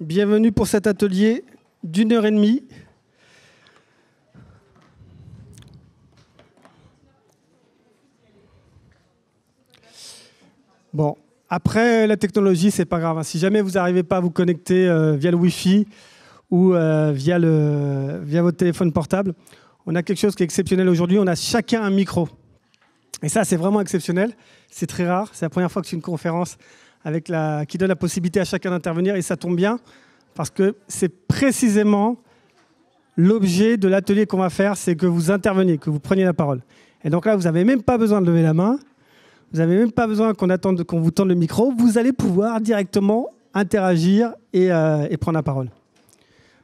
Bienvenue pour cet atelier d'1 h 30. Bon, après la technologie, c'est pas grave. Si jamais vous n'arrivez pas à vous connecter via le Wi-Fi ou via votre téléphone portable, on a quelque chose qui est exceptionnel aujourd'hui. On a chacun un micro. Et ça, c'est vraiment exceptionnel. C'est très rare. C'est la première fois que je fais une conférence qui donne la possibilité à chacun d'intervenir. Et ça tombe bien parce que c'est précisément l'objet de l'atelier qu'on va faire, c'est que vous interveniez, que vous preniez la parole. Et donc là, vous n'avez même pas besoin de lever la main. Vous n'avez même pas besoin qu'on vous tende le micro. Vous allez pouvoir directement interagir et prendre la parole.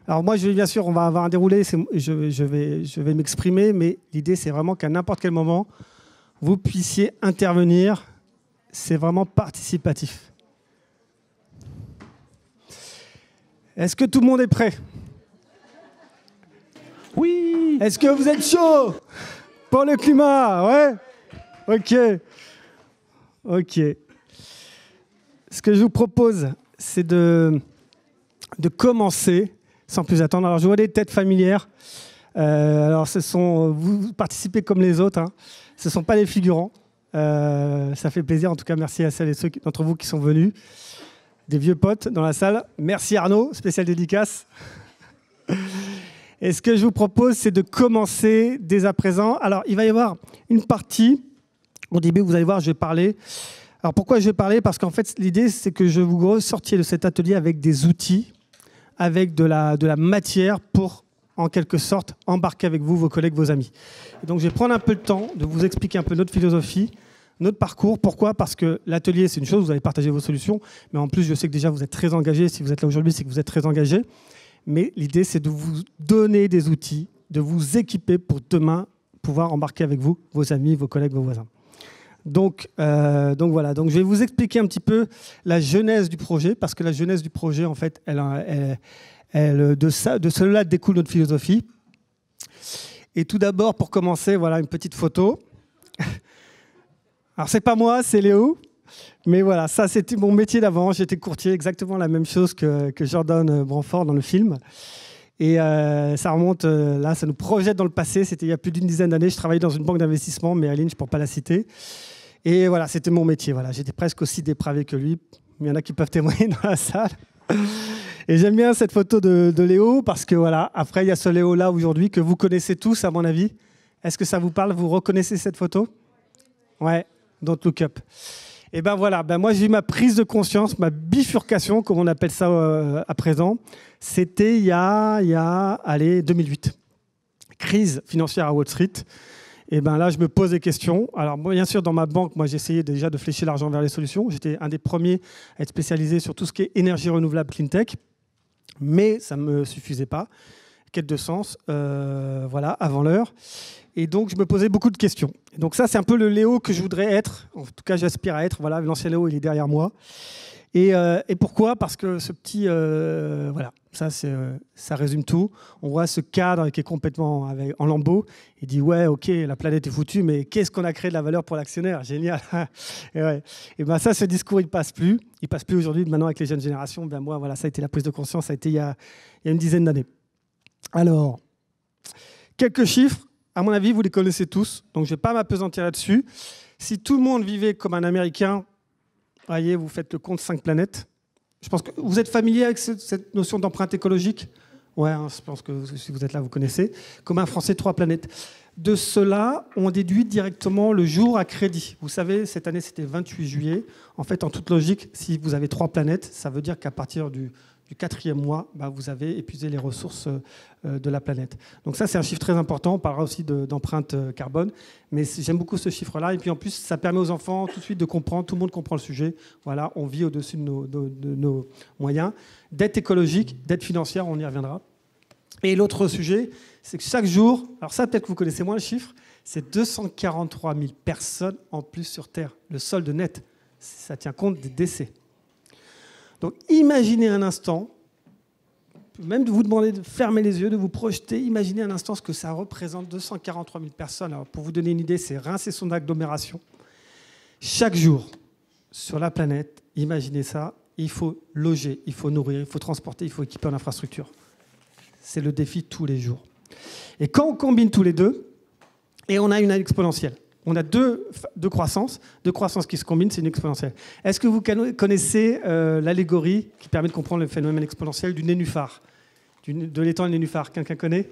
Alors moi, bien sûr, on va avoir un déroulé. Je vais m'exprimer, mais l'idée, c'est vraiment qu'à n'importe quel moment, vous puissiez intervenir. C'est vraiment participatif. Est-ce que tout le monde est prêt? Oui. Est-ce que vous êtes chaud pour le climat? Ouais. Ok. Ce que je vous propose, c'est de commencer sans plus attendre. Alors, je vois des têtes familières. Alors, vous participez comme les autres. Hein. Ce ne sont pas les figurants. Ça fait plaisir. En tout cas, merci à celles et ceux d'entre vous qui sont venus. Des vieux potes dans la salle. Merci Arnaud, spécial dédicace. Et ce que je vous propose, c'est de commencer dès à présent. Alors, il va y avoir une partie. Au début, vous allez voir, je vais parler. Alors, pourquoi je vais parler? Parce qu'en fait, l'idée, c'est que je vous ressortiez de cet atelier avec des outils, avec de la matière pour, en quelque sorte, embarquer avec vous, vos collègues, vos amis. Et donc, je vais prendre un peu le temps de vous expliquer un peu notre philosophie, notre parcours. Pourquoi? Parce que l'atelier, c'est une chose, vous allez partager vos solutions, mais en plus, je sais que déjà, vous êtes très engagés. Si vous êtes là aujourd'hui, c'est que vous êtes très engagés. Mais l'idée, c'est de vous donner des outils, de vous équiper pour demain pouvoir embarquer avec vous, vos amis, vos collègues, vos voisins. Donc voilà. Donc, je vais vous expliquer un petit peu la genèse du projet, parce que la genèse du projet, en fait, de cela découle notre philosophie. Et tout d'abord, pour commencer, voilà une petite photo. Alors, c'est pas moi, c'est Léo. Mais voilà, ça, c'était mon métier d'avant. J'étais courtier, exactement la même chose que Jordan Branford dans le film. Et ça remonte, là, ça nous projette dans le passé. C'était il y a plus d'une dizaine d'années. Je travaillais dans une banque d'investissement, mais Aline, je ne pourrais pas la citer. Et voilà, c'était mon métier. Voilà. J'étais presque aussi dépravé que lui. Il y en a qui peuvent témoigner dans la salle. Et j'aime bien cette photo de Léo parce que voilà, après, il y a ce Léo-là aujourd'hui que vous connaissez tous, à mon avis. Est-ce que ça vous parle? Vous reconnaissez cette photo? Ouais, Don't Look Up. Et ben voilà, moi j'ai eu ma prise de conscience, ma bifurcation, comme on appelle ça à présent. C'était il y a 2008. Crise financière à Wall Street. Et ben là, je me pose des questions. Alors bien sûr, dans ma banque, moi j'essayais déjà de flécher l'argent vers les solutions. J'étais un des premiers à être spécialisé sur tout ce qui est énergie renouvelable, clean tech. Mais ça ne me suffisait pas. Quête de sens, voilà, avant l'heure. Et donc, je me posais beaucoup de questions. Et donc ça, c'est un peu le Léo que je voudrais être. En tout cas, j'aspire à être. Voilà, l'ancien Léo, il est derrière moi. Et pourquoi? Parce que ce petit... voilà, ça résume tout. On voit ce cadre qui est complètement en lambeaux. Il dit, ouais, OK, la planète est foutue, mais qu'est-ce qu'on a créé de la valeur pour l'actionnaire? Génial. Et ben ça, ce discours, il passe plus. Il passe plus aujourd'hui. Maintenant, avec les jeunes générations, ben moi, voilà, ça a été la prise de conscience. Ça a été il y a une dizaine d'années. Alors, quelques chiffres. À mon avis, vous les connaissez tous, donc je ne vais pas m'appesantir là-dessus. Si tout le monde vivait comme un Américain, voyez, vous faites le compte 5 planètes. Je pense que vous êtes familier avec cette notion d'empreinte écologique? Ouais, hein, je pense que si vous êtes là, vous connaissez. Comme un Français, 3 planètes. De cela, on déduit directement le jour à crédit. Vous savez, cette année, c'était 28 juillet. En fait, en toute logique, si vous avez 3 planètes, ça veut dire qu'à partir du 4e mois, vous avez épuisé les ressources de la planète. Donc ça, c'est un chiffre très important. On parlera aussi d'empreinte carbone. Mais j'aime beaucoup ce chiffre-là. Et puis en plus, ça permet aux enfants tout de suite de comprendre. Tout le monde comprend le sujet. Voilà, on vit au-dessus de nos moyens. Dette écologique, dette financière, on y reviendra. Et l'autre sujet, c'est que chaque jour, alors ça, peut-être que vous connaissez moins le chiffre, c'est 243 000 personnes en plus sur Terre. Le solde net, ça tient compte des décès. Donc imaginez un instant, même de vous demander de fermer les yeux, de vous projeter, imaginez un instant ce que ça représente, 243 000 personnes. Alors pour vous donner une idée, c'est Reims et son agglomération. Chaque jour, sur la planète, imaginez ça, il faut loger, il faut nourrir, il faut transporter, il faut équiper en infrastructure. C'est le défi tous les jours. Et quand on combine tous les deux, et on a une exponentielle. On a deux croissances qui se combinent, c'est une exponentielle. Est-ce que vous connaissez l'allégorie qui permet de comprendre le phénomène exponentiel du nénuphar, de l'étang nénuphar? Quelqu'un connaît?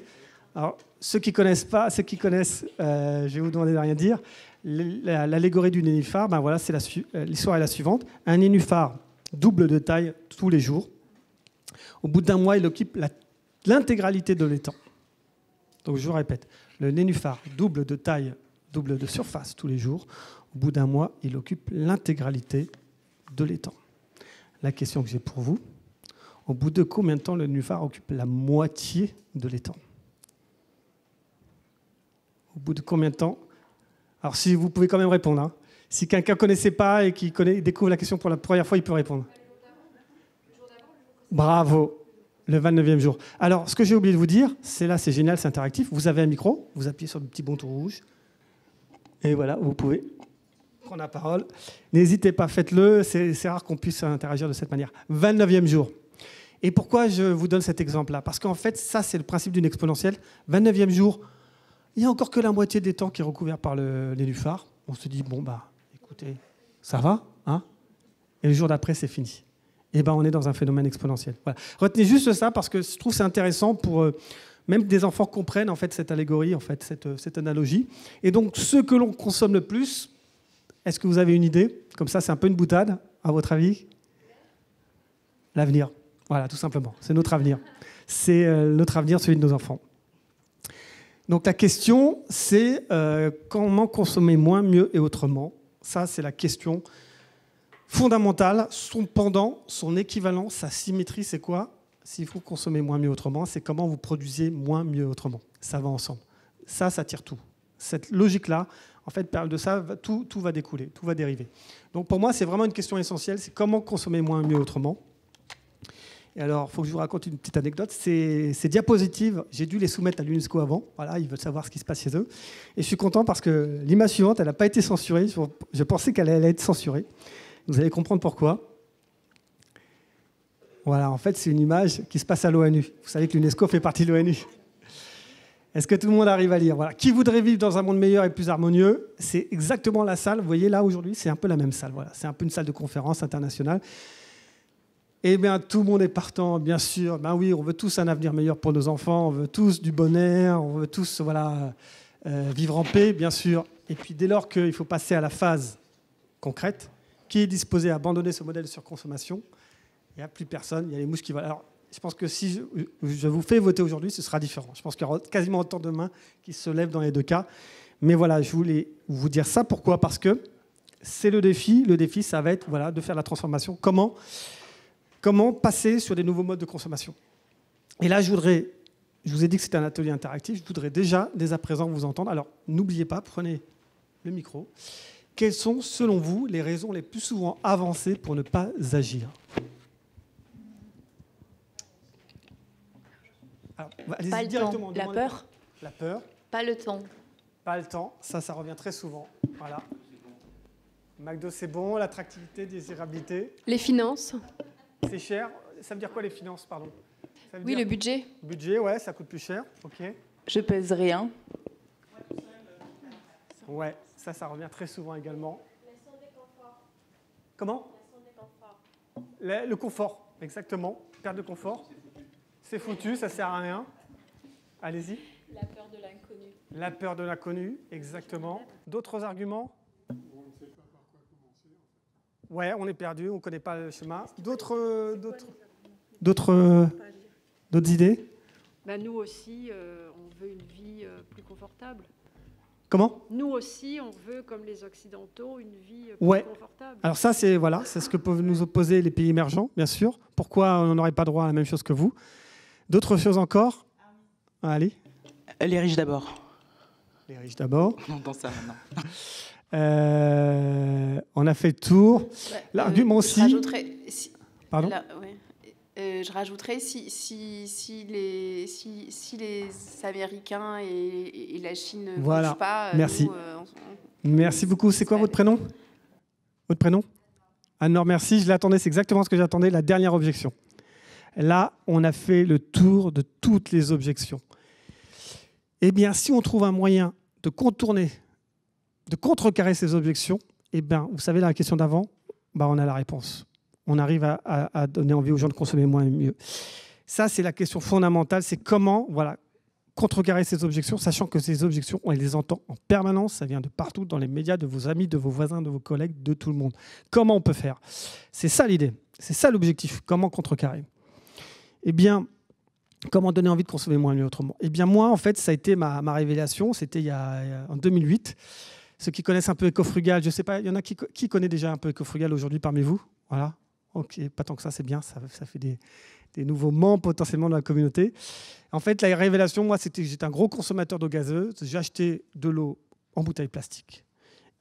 Alors, ceux qui connaissent pas, ceux qui connaissent, je vais vous demander de rien dire. L'allégorie du nénuphar, ben voilà, l'histoire est la suivante. Un nénuphar double de taille tous les jours. Au bout d'un mois, il occupe l'intégralité de l'étang. Donc je vous répète, le nénuphar double de taille, double de surface tous les jours. Au bout d'un mois, il occupe l'intégralité de l'étang. La question que j'ai pour vous, au bout de combien de temps le nénuphar occupe la moitié de l'étang? Au bout de combien de temps? Alors si vous pouvez quand même répondre. Hein. Si quelqu'un ne connaissait pas et qui découvre la question pour la première fois, il peut répondre. Bravo. Le 29e jour. Alors, ce que j'ai oublié de vous dire, c'est génial, c'est interactif. Vous avez un micro, vous appuyez sur le petit bouton rouge. Et voilà, vous pouvez prendre la parole. N'hésitez pas, faites-le. C'est rare qu'on puisse interagir de cette manière. 29e jour. Et pourquoi je vous donne cet exemple-là? Parce qu'en fait, ça, c'est le principe d'une exponentielle. 29e jour, il n'y a encore que la moitié des temps qui est recouvert par le nénuphar. On se dit, bon, bah, écoutez, ça va, hein? Et le jour d'après, c'est fini. Eh ben, on est dans un phénomène exponentiel. Voilà. Retenez juste ça parce que je trouve que c'est intéressant pour même des enfants comprennent en fait cette allégorie, en fait cette analogie. Et donc ce que l'on consomme le plus, est-ce que vous avez une idée? Comme ça, c'est un peu une boutade, à votre avis? L'avenir. Voilà, tout simplement. C'est notre avenir. C'est notre avenir, celui de nos enfants. Donc la question, c'est comment consommer moins, mieux et autrement. Ça, c'est la question fondamentale. Son pendant, son équivalent, sa symétrie, c'est quoi? S'il faut consommer moins, mieux, autrement, c'est comment vous produisez moins, mieux, autrement. Ça va ensemble. Ça tire tout. Cette logique-là, en fait, de ça, tout va découler, tout va dériver. Donc pour moi, c'est vraiment une question essentielle, c'est comment consommer moins, mieux, autrement. Et alors, il faut que je vous raconte une petite anecdote. Ces diapositives, j'ai dû les soumettre à l'UNESCO avant. Voilà, ils veulent savoir ce qui se passe chez eux. Et je suis content parce que l'image suivante, elle n'a pas été censurée. Je pensais qu'elle allait être censurée. Vous allez comprendre pourquoi. Voilà, en fait, c'est une image qui se passe à l'ONU. Vous savez que l'UNESCO fait partie de l'ONU. Est-ce que tout le monde arrive à lire? Voilà. Qui voudrait vivre dans un monde meilleur et plus harmonieux? C'est exactement la salle. Vous voyez, là, aujourd'hui, c'est un peu la même salle. Voilà. C'est un peu une salle de conférence internationale. Eh bien, tout le monde est partant, bien sûr. Ben oui, on veut tous un avenir meilleur pour nos enfants. On veut tous du bonheur. On veut tous vivre en paix, bien sûr. Et puis, dès lors qu'il faut passer à la phase concrète, qui est disposé à abandonner ce modèle de surconsommation? Il n'y a plus personne, il y a les mouches qui volent. Alors, je pense que si je vous fais voter aujourd'hui, ce sera différent. Je pense qu'il y aura quasiment autant de mains qui se lèvent dans les deux cas. Mais voilà, je voulais vous dire ça. Pourquoi? Parce que c'est le défi. Le défi, ça va être de faire la transformation. Comment passer sur des nouveaux modes de consommation? Et là, je vous ai dit que c'était un atelier interactif. Je voudrais déjà, dès à présent, vous entendre. Alors, n'oubliez pas, prenez le micro. Quelles sont, selon vous, les raisons les plus souvent avancées pour ne pas agir? Alors, pas le temps. La peur. La peur. Pas le temps. Pas le temps. Ça revient très souvent. Voilà. McDo, c'est bon. L'attractivité, désirabilité. Les finances. C'est cher. Ça veut dire quoi, les finances, pardon? Oui, le budget. Budget, ouais, ça coûte plus cher. OK. Je pèse rien. Ouais, ça revient très souvent également. Comment? Le confort, exactement. Perte de confort. C'est foutu, ça sert à rien. Allez-y. La peur de l'inconnu. La peur de l'inconnu, exactement. D'autres arguments? On ne sait pas par quoi commencer. Ouais, on est perdu, on ne connaît pas le chemin. D'autres idées? Nous aussi, on veut une vie plus confortable. Comment? Nous aussi, on veut, comme les Occidentaux, une vie plus confortable. Alors ça, c'est ce que peuvent nous opposer les pays émergents, bien sûr. Pourquoi on n'aurait pas droit à la même chose que vous? D'autres choses encore? Allez. Les riches d'abord. Les riches d'abord. Non, dans ça, non. On a fait le tour. L'argument aussi... Je rajouterais... Pardon? Je rajouterais si les Américains et la Chine ne bougent pas... Merci. Nous, Merci beaucoup. C'est quoi votre prénom? Votre prénom? Anne-Laure, merci. Je l'attendais, c'est exactement ce que j'attendais, la dernière objection. Là, on a fait le tour de toutes les objections. Eh bien, si on trouve un moyen de contourner, de contrecarrer ces objections, eh bien, vous savez, la question d'avant, on a la réponse. On arrive à donner envie aux gens de consommer moins et mieux. Ça, c'est la question fondamentale, c'est comment contrecarrer ces objections, sachant que ces objections, on les entend en permanence, ça vient de partout, dans les médias, de vos amis, de vos voisins, de vos collègues, de tout le monde. Comment on peut faire? C'est ça l'idée, c'est ça l'objectif, comment contrecarrer? Eh bien, comment donner envie de consommer moins et mieux autrement? Eh bien, moi, en fait, ça a été ma révélation, c'était en 2008. Ceux qui connaissent un peu Ecofrugal, je ne sais pas, il y en a qui connaît déjà un peu Ecofrugal aujourd'hui parmi vous? Voilà, ok, pas tant que ça, c'est bien, ça fait des nouveaux membres potentiellement dans la communauté. En fait, la révélation, moi, j'étais un gros consommateur d'eau gazeuse, j'achetais de l'eau en bouteille plastique.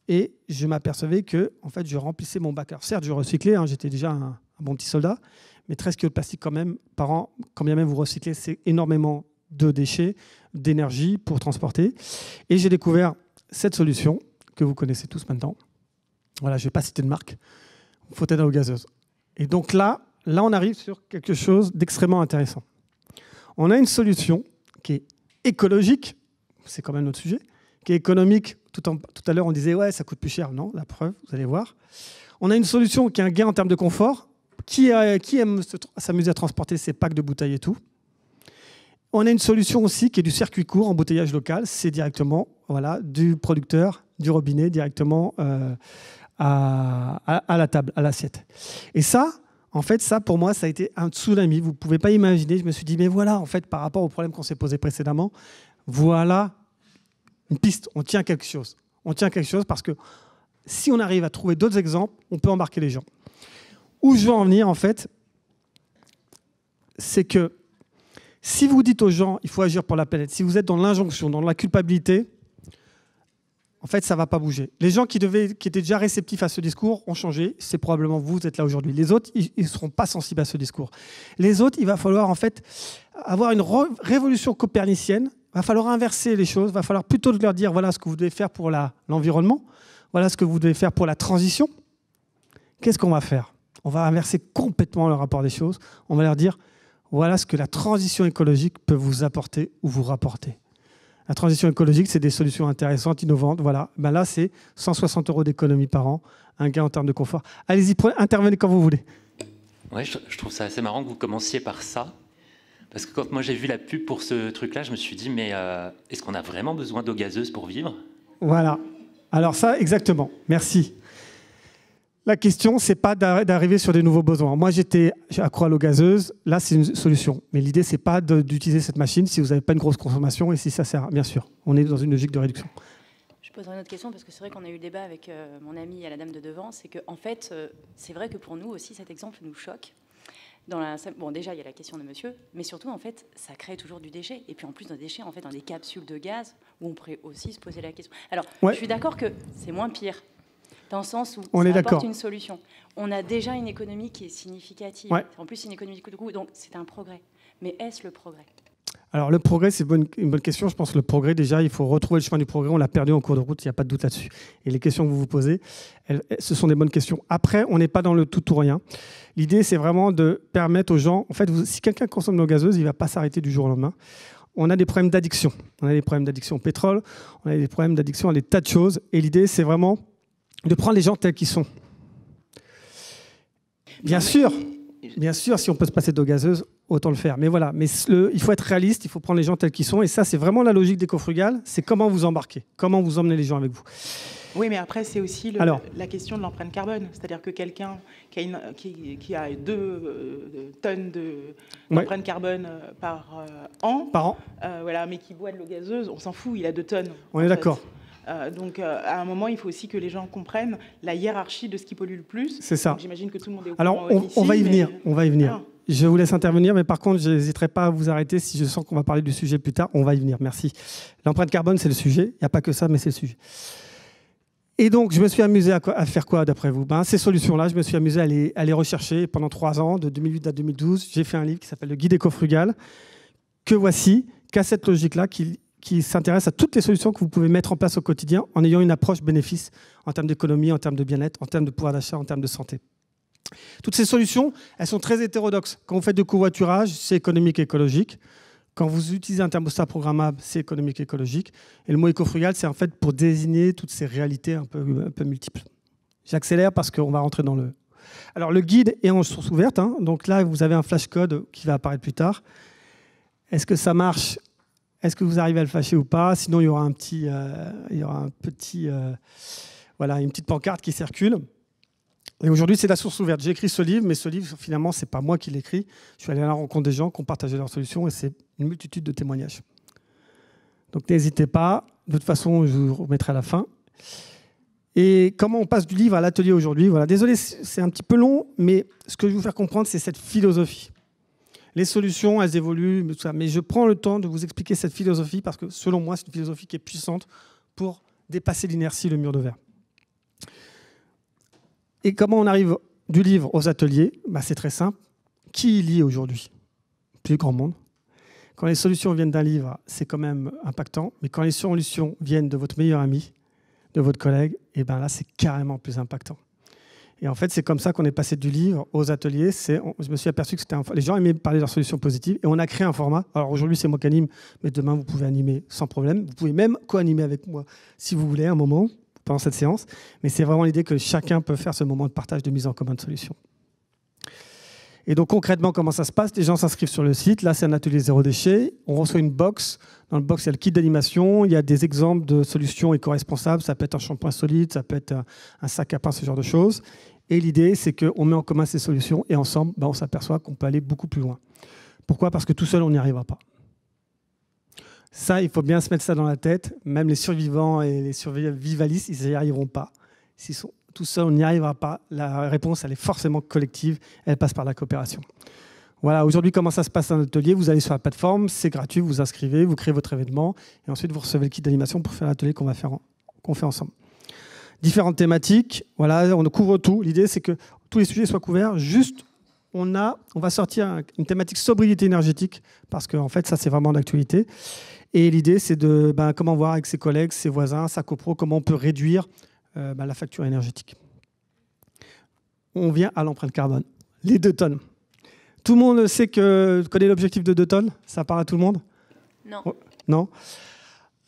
Et je m'apercevais que, en fait, je remplissais mon bac. Alors certes, je recyclais, j'étais déjà un bon petit soldat, mais 13 kg de plastique quand même par an, quand bien même vous recyclez, c'est énormément de déchets, d'énergie pour transporter. Et j'ai découvert cette solution que vous connaissez tous maintenant. Voilà, je ne vais pas citer de marque. Fontaine à eau gazeuse. Et donc là, on arrive sur quelque chose d'extrêmement intéressant. On a une solution qui est écologique, c'est quand même notre sujet, qui est économique. Tout à l'heure, on disait, ouais, ça coûte plus cher. Non, la preuve, vous allez voir. On a une solution qui a un gain en termes de confort. Qui aime s'amuser à transporter ses packs de bouteilles et tout? On a une solution aussi qui est du circuit court, embouteillage local. C'est directement du producteur, du robinet, directement à la table, à l'assiette. Et ça, en fait, pour moi, ça a été un tsunami. Vous ne pouvez pas imaginer. Je me suis dit, mais voilà, en fait, par rapport au problème qu'on s'est posé précédemment, voilà une piste. On tient quelque chose. On tient quelque chose parce que si on arrive à trouver d'autres exemples, on peut embarquer les gens. Où je veux en venir, en fait, c'est que si vous dites aux gens, il faut agir pour la planète, si vous êtes dans l'injonction, dans la culpabilité, en fait, ça ne va pas bouger. Les gens qui étaient déjà réceptifs à ce discours ont changé. C'est probablement vous êtes là aujourd'hui. Les autres, ils ne seront pas sensibles à ce discours. Les autres, il va falloir en fait avoir une révolution copernicienne. Il va falloir inverser les choses. Il va falloir plutôt leur dire voilà ce que vous devez faire pour l'environnement. Voilà ce que vous devez faire pour la transition. Qu'est-ce qu'on va faire? On va inverser complètement le rapport des choses. On va leur dire, voilà ce que la transition écologique peut vous apporter ou vous rapporter. La transition écologique, c'est des solutions intéressantes, innovantes. Voilà. Là, c'est 160 € d'économie par an, un gain en termes de confort. Allez-y, intervenez quand vous voulez. Ouais, je trouve ça assez marrant que vous commenciez par ça. Parce que quand moi j'ai vu la pub pour ce truc-là, je me suis dit, mais est-ce qu'on a vraiment besoin d'eau gazeuse pour vivre? Voilà. Alors ça, exactement. Merci. La question, ce n'est pas d'arriver sur des nouveaux besoins. Moi, j'étais accro à l'eau gazeuse. Là, c'est une solution. Mais l'idée, ce n'est pas d'utiliser cette machine si vous n'avez pas une grosse consommation et si ça sert. Bien sûr, on est dans une logique de réduction. Je poserai une autre question parce que c'est vrai qu'on a eu le débat avec mon ami et la dame de devant. C'est qu'en fait, c'est vrai que pour nous aussi, cet exemple nous choque. Bon, déjà, il y a la question de monsieur, mais surtout, en fait, ça crée toujours du déchet. Et puis, en plus d'un déchet, en fait, dans des capsules de gaz où on pourrait aussi se poser la question. Alors, ouais. Je suis d'accord que c'est moins pire. Dans le sens où on ça apporte une solution. On a déjà une économie qui est significative. Ouais. En plus, c'est une économie de coût, donc c'est un progrès. Mais est-ce le progrès? Alors, le progrès, c'est une bonne question. Je pense que le progrès, déjà, il faut retrouver le chemin du progrès. On l'a perdu en cours de route, il n'y a pas de doute là-dessus. Et les questions que vous vous posez, ce sont des bonnes questions. Après, on n'est pas dans le tout ou rien. L'idée, c'est vraiment de permettre aux gens... En fait, si quelqu'un consomme de l'eau gazeuse, il ne va pas s'arrêter du jour au lendemain. On a des problèmes d'addiction. On a des problèmes d'addiction au pétrole. On a des problèmes d'addiction à des tas de choses. Et l'idée, c'est vraiment de prendre les gens tels qu'ils sont. Bien sûr, si on peut se passer d'eau gazeuse, autant le faire. Mais voilà, il faut être réaliste, il faut prendre les gens tels qu'ils sont. Et ça, c'est vraiment la logique d'Ecofrugal. C'est comment vous embarquez, comment vous emmenez les gens avec vous. Oui, mais après, c'est aussi la question de l'empreinte carbone. C'est-à-dire que quelqu'un qui a 2 tonnes d'empreinte carbone par an, voilà, mais qui boit de l'eau gazeuse, on s'en fout, il a 2 tonnes. On est d'accord. Donc, à un moment, il faut aussi que les gens comprennent la hiérarchie de ce qui pollue le plus. C'est ça. J'imagine que tout le monde est au courant. Alors, on va y venir. On va y venir. Je vous laisse intervenir, mais par contre, je n'hésiterai pas à vous arrêter si je sens qu'on va parler du sujet plus tard. On va y venir. Merci. L'empreinte carbone, c'est le sujet. Il n'y a pas que ça, mais c'est le sujet. Et donc, je me suis amusé à faire quoi, d'après vous? Ces solutions-là, je me suis amusé à les rechercher pendant 3 ans, de 2008 à 2012. J'ai fait un livre qui s'appelle « Le guide Ecofrugal », que voici, qu'a cette logique-là, qui s'intéresse à toutes les solutions que vous pouvez mettre en place au quotidien en ayant une approche bénéfice en termes d'économie, en termes de bien-être, en termes de pouvoir d'achat, en termes de santé. Toutes ces solutions, elles sont très hétérodoxes. Quand vous faites du covoiturage, c'est économique et écologique. Quand vous utilisez un thermostat programmable, c'est économique et écologique. Et le mot éco-frugal, c'est en fait pour désigner toutes ces réalités un peu multiples. J'accélère parce qu'on va rentrer dans le... Alors, le guide est en source ouverte. Hein. Donc là, vous avez un flashcode qui va apparaître plus tard. Est-ce que ça marche? Est-ce que vous arrivez à le flasher ou pas? Sinon, il y aura une petite pancarte qui circule. Et aujourd'hui, c'est la source ouverte. J'ai écrit ce livre, mais ce livre, finalement, ce n'est pas moi qui l'ai écrit. Je suis allé à la rencontre des gens qui ont partagé leurs solutions et c'est une multitude de témoignages. Donc, n'hésitez pas. De toute façon, je vous remettrai à la fin. Et comment on passe du livre à l'atelier aujourd'hui? Voilà. Désolé, c'est un petit peu long, mais ce que je veux vous faire comprendre, c'est cette philosophie. Les solutions, elles évoluent, tout ça, mais je prends le temps de vous expliquer cette philosophie parce que, selon moi, c'est une philosophie qui est puissante pour dépasser l'inertie, le mur de verre. Et comment on arrive du livre aux ateliers? C'est très simple. Qui lit aujourd'hui? Plus grand monde. Quand les solutions viennent d'un livre, c'est quand même impactant, mais quand les solutions viennent de votre meilleur ami, de votre collègue, et là, c'est carrément plus impactant. Et en fait, c'est comme ça qu'on est passé du livre aux ateliers. Je me suis aperçu que les gens aimaient parler de leurs solutions positives, et on a créé un format. Alors aujourd'hui, c'est moi qui anime, mais demain, vous pouvez animer sans problème. Vous pouvez même co-animer avec moi, si vous voulez, un moment, pendant cette séance. Mais c'est vraiment l'idée que chacun peut faire ce moment de partage, de mise en commun de solutions. Et donc concrètement, comment ça se passe? Les gens s'inscrivent sur le site. Là, c'est un atelier zéro déchet. On reçoit une box. Dans le box, il y a le kit d'animation. Il y a des exemples de solutions éco-responsables. Ça peut être un shampoing solide, ça peut être un sac à pain, ce genre de choses. Et l'idée, c'est qu'on met en commun ces solutions et ensemble, on s'aperçoit qu'on peut aller beaucoup plus loin. Pourquoi? Parce que tout seul, on n'y arrivera pas. Ça, il faut bien se mettre ça dans la tête. Même les survivants et les survivalistes, ils n'y arriveront pas. S'ils sont tout seuls, on n'y arrivera pas. La réponse, elle est forcément collective. Elle passe par la coopération. Voilà, aujourd'hui, comment ça se passe dans l'atelier? Vous allez sur la plateforme, c'est gratuit, vous vous inscrivez, vous créez votre événement et ensuite, vous recevez le kit d'animation pour faire l'atelier qu'on fait ensemble. Différentes thématiques, voilà, on couvre tout. L'idée, c'est que tous les sujets soient couverts. Juste, on va sortir une thématique sobriété énergétique parce qu'en fait, ça, c'est vraiment d'actualité. Et l'idée, c'est de comment voir avec ses collègues, ses voisins, sa copro, comment on peut réduire la facture énergétique. On vient à l'empreinte carbone. Les 2 tonnes. Tout le monde connaît l'objectif de 2 tonnes? Ça parle à tout le monde? Non. Oh, non.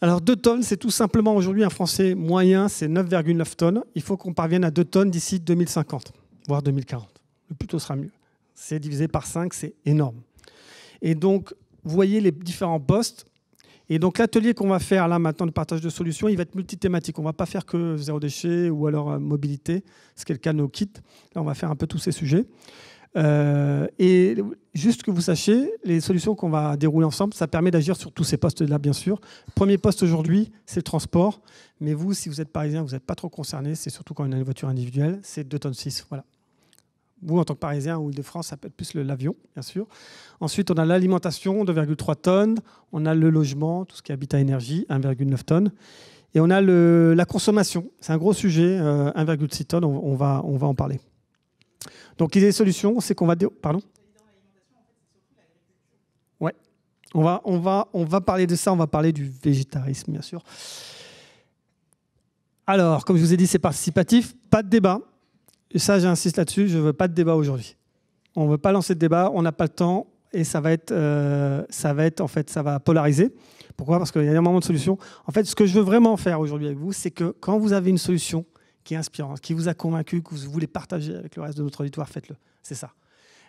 Alors 2 tonnes, c'est tout simplement aujourd'hui un Français moyen, c'est 9,9 tonnes. Il faut qu'on parvienne à 2 tonnes d'ici 2050, voire 2040. Le plus tôt sera mieux. C'est divisé par 5, c'est énorme. Et donc, vous voyez les différents postes. Et donc l'atelier qu'on va faire là maintenant de partage de solutions, il va être multithématique. On ne va pas faire que zéro déchet ou alors mobilité, ce qui est le cas de nos kits. Là, on va faire un peu tous ces sujets. Et juste que vous sachiez, les solutions qu'on va dérouler ensemble, ça permet d'agir sur tous ces postes-là, bien sûr. Premier poste aujourd'hui, c'est le transport. Mais vous, si vous êtes parisien, vous n'êtes pas trop concerné. C'est surtout quand on a une voiture individuelle, c'est 2,6 tonnes. Voilà. Vous, en tant que Parisien ou Île-de-France, ça peut être plus l'avion, bien sûr. Ensuite, on a l'alimentation, 2,3 tonnes. On a le logement, tout ce qui est habitat énergie, 1,9 tonnes. Et on a la consommation. C'est un gros sujet, 1,6 tonnes. On va en parler. Donc, l'idée des solutions, c'est qu'on va... Pardon ? Ouais. On va parler de ça. On va parler du végétarisme, bien sûr. Alors, comme je vous ai dit, c'est participatif. Pas de débat. Et ça, j'insiste là-dessus, je ne veux pas de débat aujourd'hui. On ne veut pas lancer de débat, on n'a pas le temps et ça va polariser. Pourquoi? Parce qu'il y a un moment de solution. En fait, ce que je veux vraiment faire aujourd'hui avec vous, c'est que quand vous avez une solution qui est inspirante, qui vous a convaincu, que vous voulez partager avec le reste de notre auditoire, faites-le. C'est ça.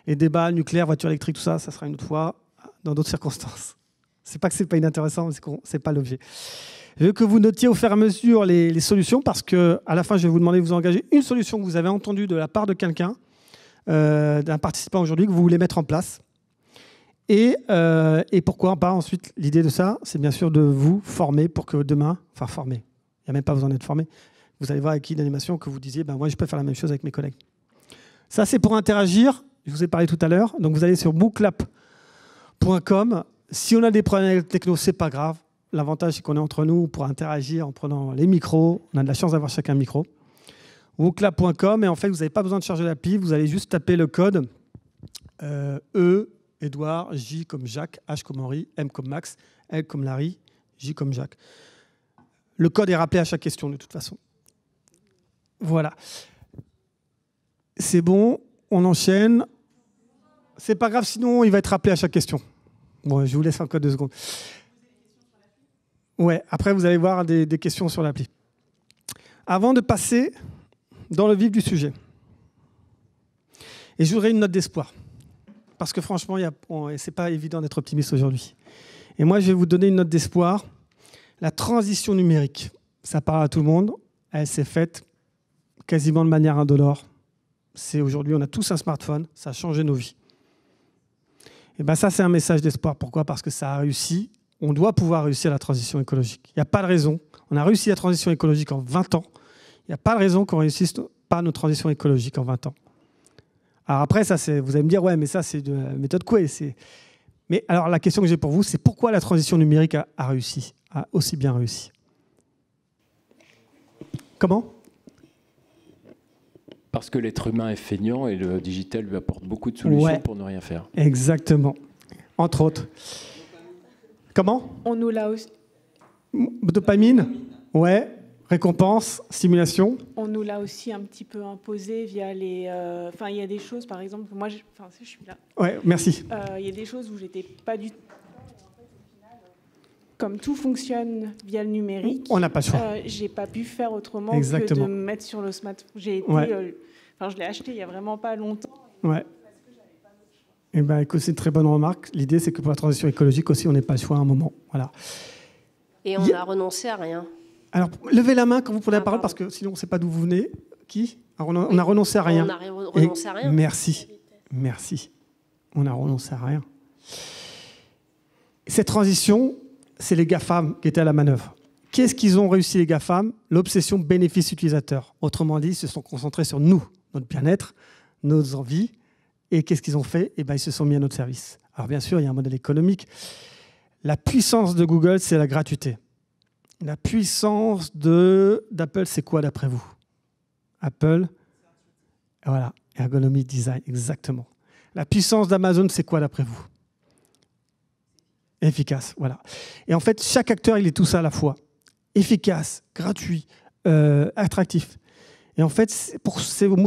Les débats, nucléaire, voiture électrique, tout ça, ça sera une autre fois, dans d'autres circonstances. C'est pas que c'est pas inintéressant, mais c'est pas l'objet. Je veux que vous notiez au fur et à mesure les solutions parce qu'à la fin, je vais vous demander de vous engager une solution que vous avez entendue de la part de quelqu'un, d'un participant aujourd'hui, que vous voulez mettre en place. Et pourquoi pas ensuite, l'idée de ça, c'est bien sûr de vous former pour que demain, former, il n'y a même pas besoin d'être formé, vous allez voir avec qui d'animation que vous disiez, moi je peux faire la même chose avec mes collègues. Ça, c'est pour interagir, je vous ai parlé tout à l'heure, donc vous allez sur booklap.com. Si on a des problèmes avec le techno, c'est pas grave. L'avantage, c'est qu'on est entre nous pour interagir en prenant les micros. On a de la chance d'avoir chacun un micro. Wooklab.com, et en fait, vous n'avez pas besoin de charger l'appli. Vous allez juste taper le code E, Edouard, J comme Jacques, H comme Henri, M comme Max, L comme Larry, J comme Jacques. Le code est rappelé à chaque question, de toute façon. Voilà. C'est bon. On enchaîne. C'est pas grave, sinon il va être rappelé à chaque question. Bon, je vous laisse encore 2 secondes. Ouais, après vous allez voir des questions sur l'appli. Avant de passer dans le vif du sujet, et je voudrais une note d'espoir, parce que franchement, c'est pas évident d'être optimiste aujourd'hui. Et moi, je vais vous donner une note d'espoir. La transition numérique, ça parle à tout le monde. Elle s'est faite quasiment de manière indolore. Aujourd'hui, on a tous un smartphone, ça a changé nos vies. Et bien ça, c'est un message d'espoir. Pourquoi ? Parce que ça a réussi. On doit pouvoir réussir la transition écologique. Il n'y a pas de raison. On a réussi la transition écologique en 20 ans. Il n'y a pas de raison qu'on ne réussisse pas notre transition écologique en 20 ans. Alors après, vous allez me dire, ouais, mais ça, c'est de la méthode Coué. Mais alors, la question que j'ai pour vous, c'est pourquoi la transition numérique a réussi, a aussi bien réussi ? Comment ? Parce que l'être humain est feignant et le digital lui apporte beaucoup de solutions pour ne rien faire. Exactement. Entre autres. Comment ? On nous l'a aussi. Dopamine ? Ouais. Récompense, stimulation. On nous l'a aussi un petit peu imposé via les... Enfin, il y a des choses, par exemple, moi, je suis là. Ouais, merci. Il y a des choses où j'étais pas du tout... Comme tout fonctionne via le numérique, on n'a pas le choix. J'ai pas pu faire autrement que de me mettre sur le smartphone. Je l'ai acheté il y a vraiment pas longtemps. Ouais. Eh ben, écoute, c'est une très bonne remarque. L'idée, c'est que pour la transition écologique aussi, on n'ait pas le choix à un moment. Voilà. Et on a renoncé à rien. Alors, levez la main quand vous prenez la parole, parce que sinon, on ne sait pas d'où vous venez. Qui ? Alors, on a renoncé à rien. On a renoncé à rien. Merci. On a renoncé à rien. Cette transition, c'est les GAFAM qui étaient à la manœuvre. Qu'est-ce qu'ils ont réussi, les GAFAM ? L'obsession bénéfice utilisateur. Autrement dit, ils se sont concentrés sur nous, notre bien-être, nos envies. Et qu'est-ce qu'ils ont fait ? Eh ben, ils se sont mis à notre service. Alors bien sûr, il y a un modèle économique. La puissance de Google, c'est la gratuité. La puissance d'Apple, c'est quoi d'après vous ? Apple, voilà, ergonomie, design, exactement. La puissance d'Amazon, c'est quoi d'après vous ? Efficace, voilà. Et en fait, chaque acteur, il est tout ça à la fois. Efficace, gratuit, attractif. Et en fait, c'est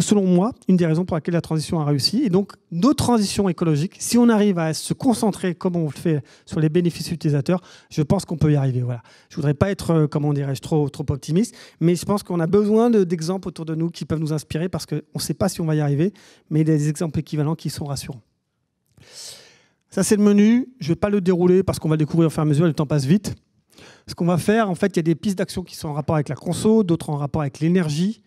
selon moi une des raisons pour laquelle la transition a réussi. Et donc, nos transitions écologiques, si on arrive à se concentrer comme on le fait sur les bénéfices utilisateurs, je pense qu'on peut y arriver. Voilà. Je ne voudrais pas être, comment dirais-je, trop optimiste, mais je pense qu'on a besoin d'exemples autour de nous qui peuvent nous inspirer parce qu'on ne sait pas si on va y arriver, mais il y a des exemples équivalents qui sont rassurants. Ça, c'est le menu. Je ne vais pas le dérouler parce qu'on va le découvrir au fur et à mesure, le temps passe vite. Ce qu'on va faire, en fait, il y a des pistes d'action qui sont en rapport avec la conso, d'autres en rapport avec l'énergie,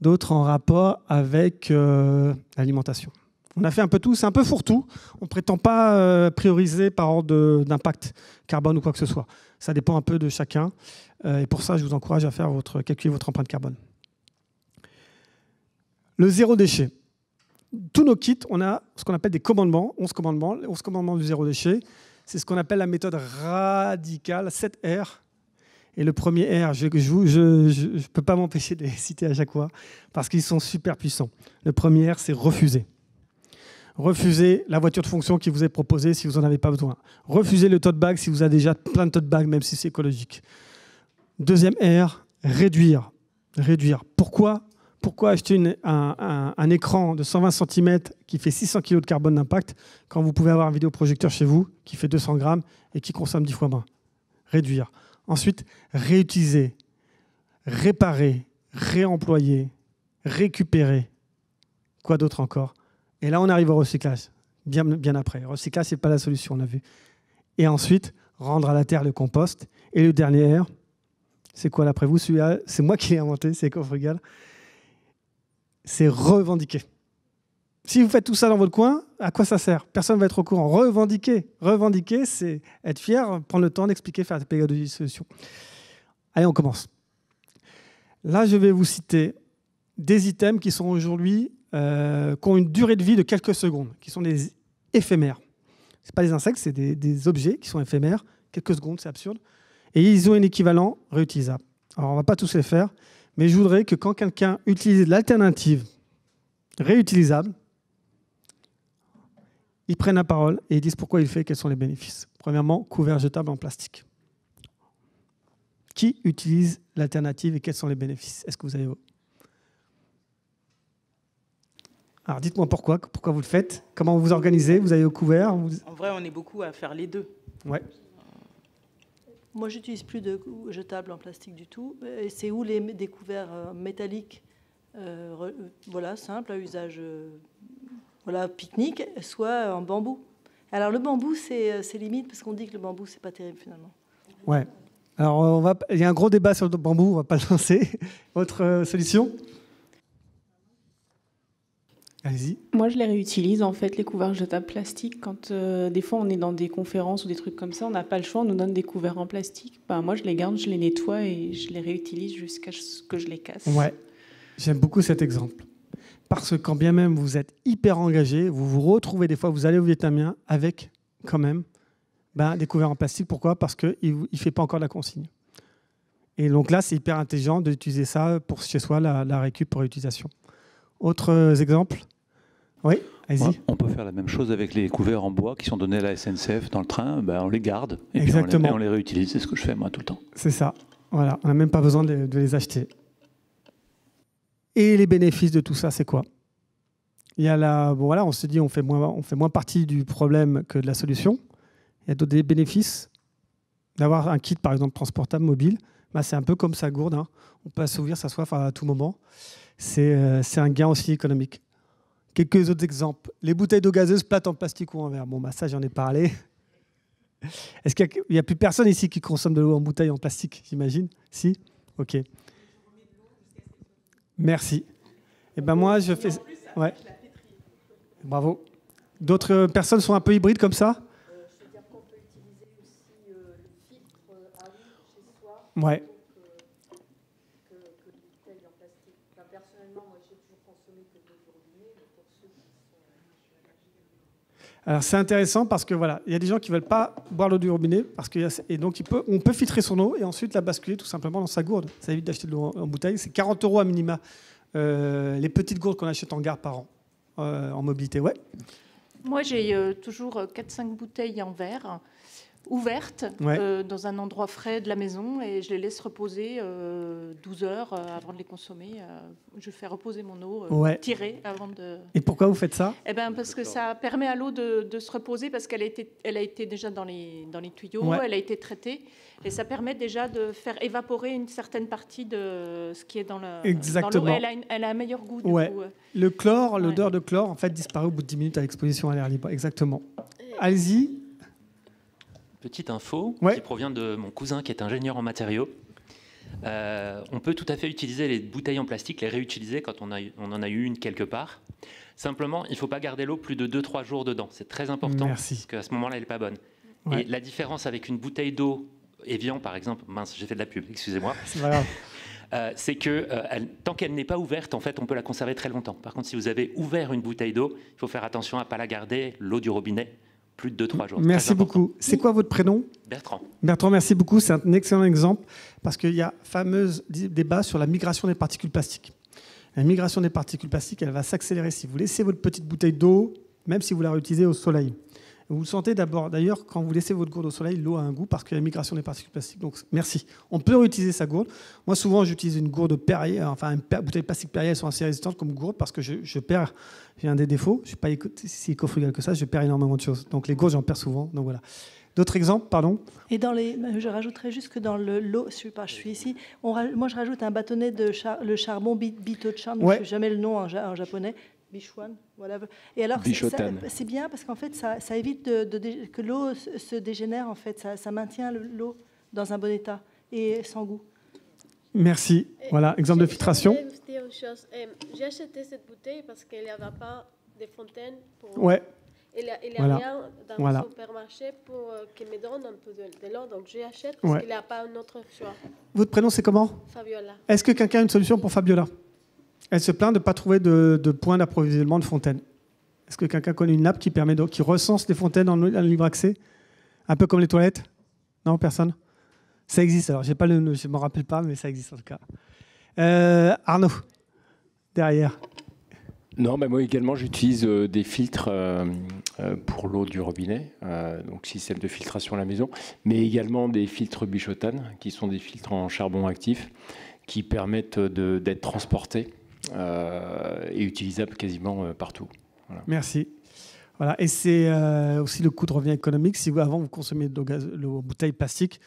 d'autres en rapport avec l'alimentation. On a fait un peu tout, c'est un peu fourre-tout. On ne prétend pas prioriser par ordre d'impact carbone ou quoi que ce soit. Ça dépend un peu de chacun. Et pour ça, je vous encourage à faire calculer votre empreinte carbone. Le zéro déchet. Tous nos kits, on a ce qu'on appelle des commandements, 11 commandements. Les 11 commandements du zéro déchet, c'est ce qu'on appelle la méthode radicale, 7 R. Et le premier R, je ne peux pas m'empêcher de les citer à chaque fois, parce qu'ils sont super puissants. Le premier R, c'est refuser. Refusez la voiture de fonction qui vous est proposée si vous n'en avez pas besoin. Refusez le tote bag si vous avez déjà plein de tote bags, même si c'est écologique. Deuxième R, réduire. Réduire. Pourquoi acheter un écran de 120 cm qui fait 600 kg de carbone d'impact quand vous pouvez avoir un vidéoprojecteur chez vous qui fait 200 grammes et qui consomme 10 fois moins ? Réduire. Ensuite, réutiliser, réparer, réemployer, récupérer. Quoi d'autre encore ? Et là, on arrive au recyclage, bien après. Le recyclage, ce n'est pas la solution, on a vu. Et ensuite, rendre à la terre le compost. Et le dernier R, c'est quoi d'après vous ? Celui-là, c'est moi qui l'ai inventé, c'est Éco-Frugal. C'est revendiquer. Si vous faites tout ça dans votre coin, à quoi ça sert ? Personne ne va être au courant. Revendiquer. Revendiquer, c'est être fier, prendre le temps d'expliquer, faire des pédagogies de solutions. Allez, on commence. Là, je vais vous citer des items qui sont aujourd'hui, qui ont une durée de vie de quelques secondes, qui sont des éphémères. Ce n'est pas des insectes, c'est des objets qui sont éphémères. Quelques secondes, c'est absurde. Et ils ont un équivalent réutilisable. Alors, on ne va pas tous les faire, mais je voudrais que quand quelqu'un utilise l'alternative réutilisable, ils prennent la parole et ils disent pourquoi il fait, quels sont les bénéfices. Premièrement, couvert jetable en plastique. Qui utilise l'alternative et quels sont les bénéfices ? Est-ce que vous avez... Alors dites-moi pourquoi vous le faites, comment vous vous organisez, vous avez au couvert En vrai, on est beaucoup à faire les deux. Ouais. Moi, j'utilise plus de jetables en plastique du tout. Et c'est où des couverts métalliques, voilà, simple, à usage pique-nique, soit en bambou. Alors le bambou, c'est limite parce qu'on dit que le bambou, c'est pas terrible finalement. Ouais. Alors il y a un gros débat sur le bambou, on va pas le lancer. Autre solution ? Allez-y. Moi, je les réutilise, en fait, les couverts jetables plastiques. Quand des fois, on est dans des conférences ou des trucs comme ça, on n'a pas le choix, on nous donne des couverts en plastique. Moi, je les garde, je les nettoie et je les réutilise jusqu'à ce que je les casse. Ouais, j'aime beaucoup cet exemple. Parce que quand bien même vous êtes hyper engagé, vous vous retrouvez des fois, vous allez au vietnamien avec, quand même, des couverts en plastique. Pourquoi ? Parce qu'il ne fait pas encore la consigne. Et donc là, c'est hyper intelligent d'utiliser ça pour chez soi, la récup pour réutilisation. Autres exemples ? Oui, allez-y. On peut faire la même chose avec les couverts en bois qui sont donnés à la SNCF dans le train. On les garde et Exactement. Puis on les réutilise. C'est ce que je fais moi tout le temps. C'est ça. Voilà, on n'a même pas besoin de les acheter. Et les bénéfices de tout ça, c'est quoi ? Il y a on se dit on fait moins partie du problème que de la solution. Il y a d'autres bénéfices. D'avoir un kit, par exemple, transportable mobile, c'est un peu comme sa gourde. Hein. On peut s'ouvrir, s'asseoir à tout moment. C'est un gain aussi économique. Quelques autres exemples. Les bouteilles d'eau gazeuse plates en plastique ou en verre. Ça, j'en ai parlé. Est-ce qu'il n'y a plus personne ici qui consomme de l'eau en bouteille en plastique, j'imagine ? Si ? Ok. Merci. Et moi, je fais... Ouais. Bravo. D'autres personnes sont un peu hybrides comme ça ? Je veux dire qu'on peut utiliser aussi le filtre à eau chez soi. Ouais. Que les bouteilles en plastique. Personnellement, moi, j'ai toujours consommé que de l'eau du robinet, mais pour ceux qui sont... Alors, c'est intéressant parce que il y a des gens qui ne veulent pas boire l'eau du robinet et donc on peut filtrer son eau et ensuite la basculer tout simplement dans sa gourde. Ça évite d'acheter de l'eau en bouteille. C'est 40 € à minima. Les petites gourdes qu'on achète en gare par an en mobilité. Ouais. Moi, j'ai toujours 4-5 bouteilles en verre ouvertes dans un endroit frais de la maison et je les laisse reposer 12 heures avant de les consommer. Je fais reposer mon eau, tirer avant de... Et pourquoi vous faites ça ? Parce que ça permet à l'eau de se reposer parce qu'elle a été déjà dans les tuyaux, elle a été traitée et ça permet déjà de faire évaporer une certaine partie de ce qui est dans l'eau. Exactement. Elle a un meilleur goût. Du coup. Le chlore, l'odeur de chlore, en fait, disparaît au bout de 10 minutes à l'exposition à l'air libre. Exactement. Allez-y. Petite info qui provient de mon cousin qui est ingénieur en matériaux. On peut tout à fait utiliser les bouteilles en plastique, les réutiliser quand on en a eu une quelque part. Simplement, il ne faut pas garder l'eau plus de 2-3 jours dedans. C'est très important parce qu'à ce moment-là, elle n'est pas bonne. Et la différence avec une bouteille d'eau Evian, par exemple, mince, j'ai fait de la pub, excusez-moi. C'est pas grave. C'est que tant qu'elle n'est pas ouverte, en fait, on peut la conserver très longtemps. Par contre, si vous avez ouvert une bouteille d'eau, il faut faire attention à ne pas la garder, l'eau du robinet, plus de 2-3 jours. Merci beaucoup. C'est quoi votre prénom ? Bertrand. Bertrand, merci beaucoup. C'est un excellent exemple parce qu'il y a un fameux débat sur la migration des particules plastiques. La migration des particules plastiques, elle va s'accélérer si vous laissez votre petite bouteille d'eau, même si vous la réutilisez au soleil. Vous le sentez d'ailleurs, quand vous laissez votre gourde au soleil, l'eau a un goût parce qu'il y a la migration des particules plastiques. Donc, merci. On peut réutiliser sa gourde. Moi, souvent, j'utilise une gourde Perrier, une bouteille de plastique Perrier, elles sont assez résistantes comme gourde parce que je perds. J'ai un des défauts. Je ne suis pas si éco-frugal que ça. Je perds énormément de choses. Donc, les gourdes, j'en perds souvent. Donc, voilà. D'autres exemples, pardon ? Et je rajouterais juste que dans l'eau, je suis ici, moi, je rajoute un bâtonnet de le charbon Bitochan, je ne sais jamais le nom en japonais. Bichuan, whatever. Et alors, c'est bien parce qu'en fait, ça évite que l'eau se dégénère. En fait, ça maintient l'eau dans un bon état et sans goût. Merci. Voilà, exemple de filtration. J'ai acheté cette bouteille parce qu'il n'y avait pas de fontaine. Il n'y a rien dans le supermarché qui me donne un peu de l'eau, donc j'achète parce qu'il n'y a pas un autre choix. Votre prénom, c'est comment ? Fabiola. Est-ce que quelqu'un a une solution pour Fabiola ? Elle se plaint de ne pas trouver de point d'approvisionnement de fontaine. Est-ce que quelqu'un connaît une app qui recense les fontaines en libre accès ? Un peu comme les toilettes ? Non, personne ? Ça existe, alors je ne m'en rappelle pas, mais ça existe en tout cas. Arnaud, derrière. Non, moi également, j'utilise des filtres pour l'eau du robinet, donc système de filtration à la maison, mais également des filtres Bichotan, qui sont des filtres en charbon actif, qui permettent d'être transportés et utilisable quasiment partout. Voilà. Merci. Voilà. Et c'est aussi le coût de revient économique. Si vous, avant, vous consommez de l'eau bouteille plastique,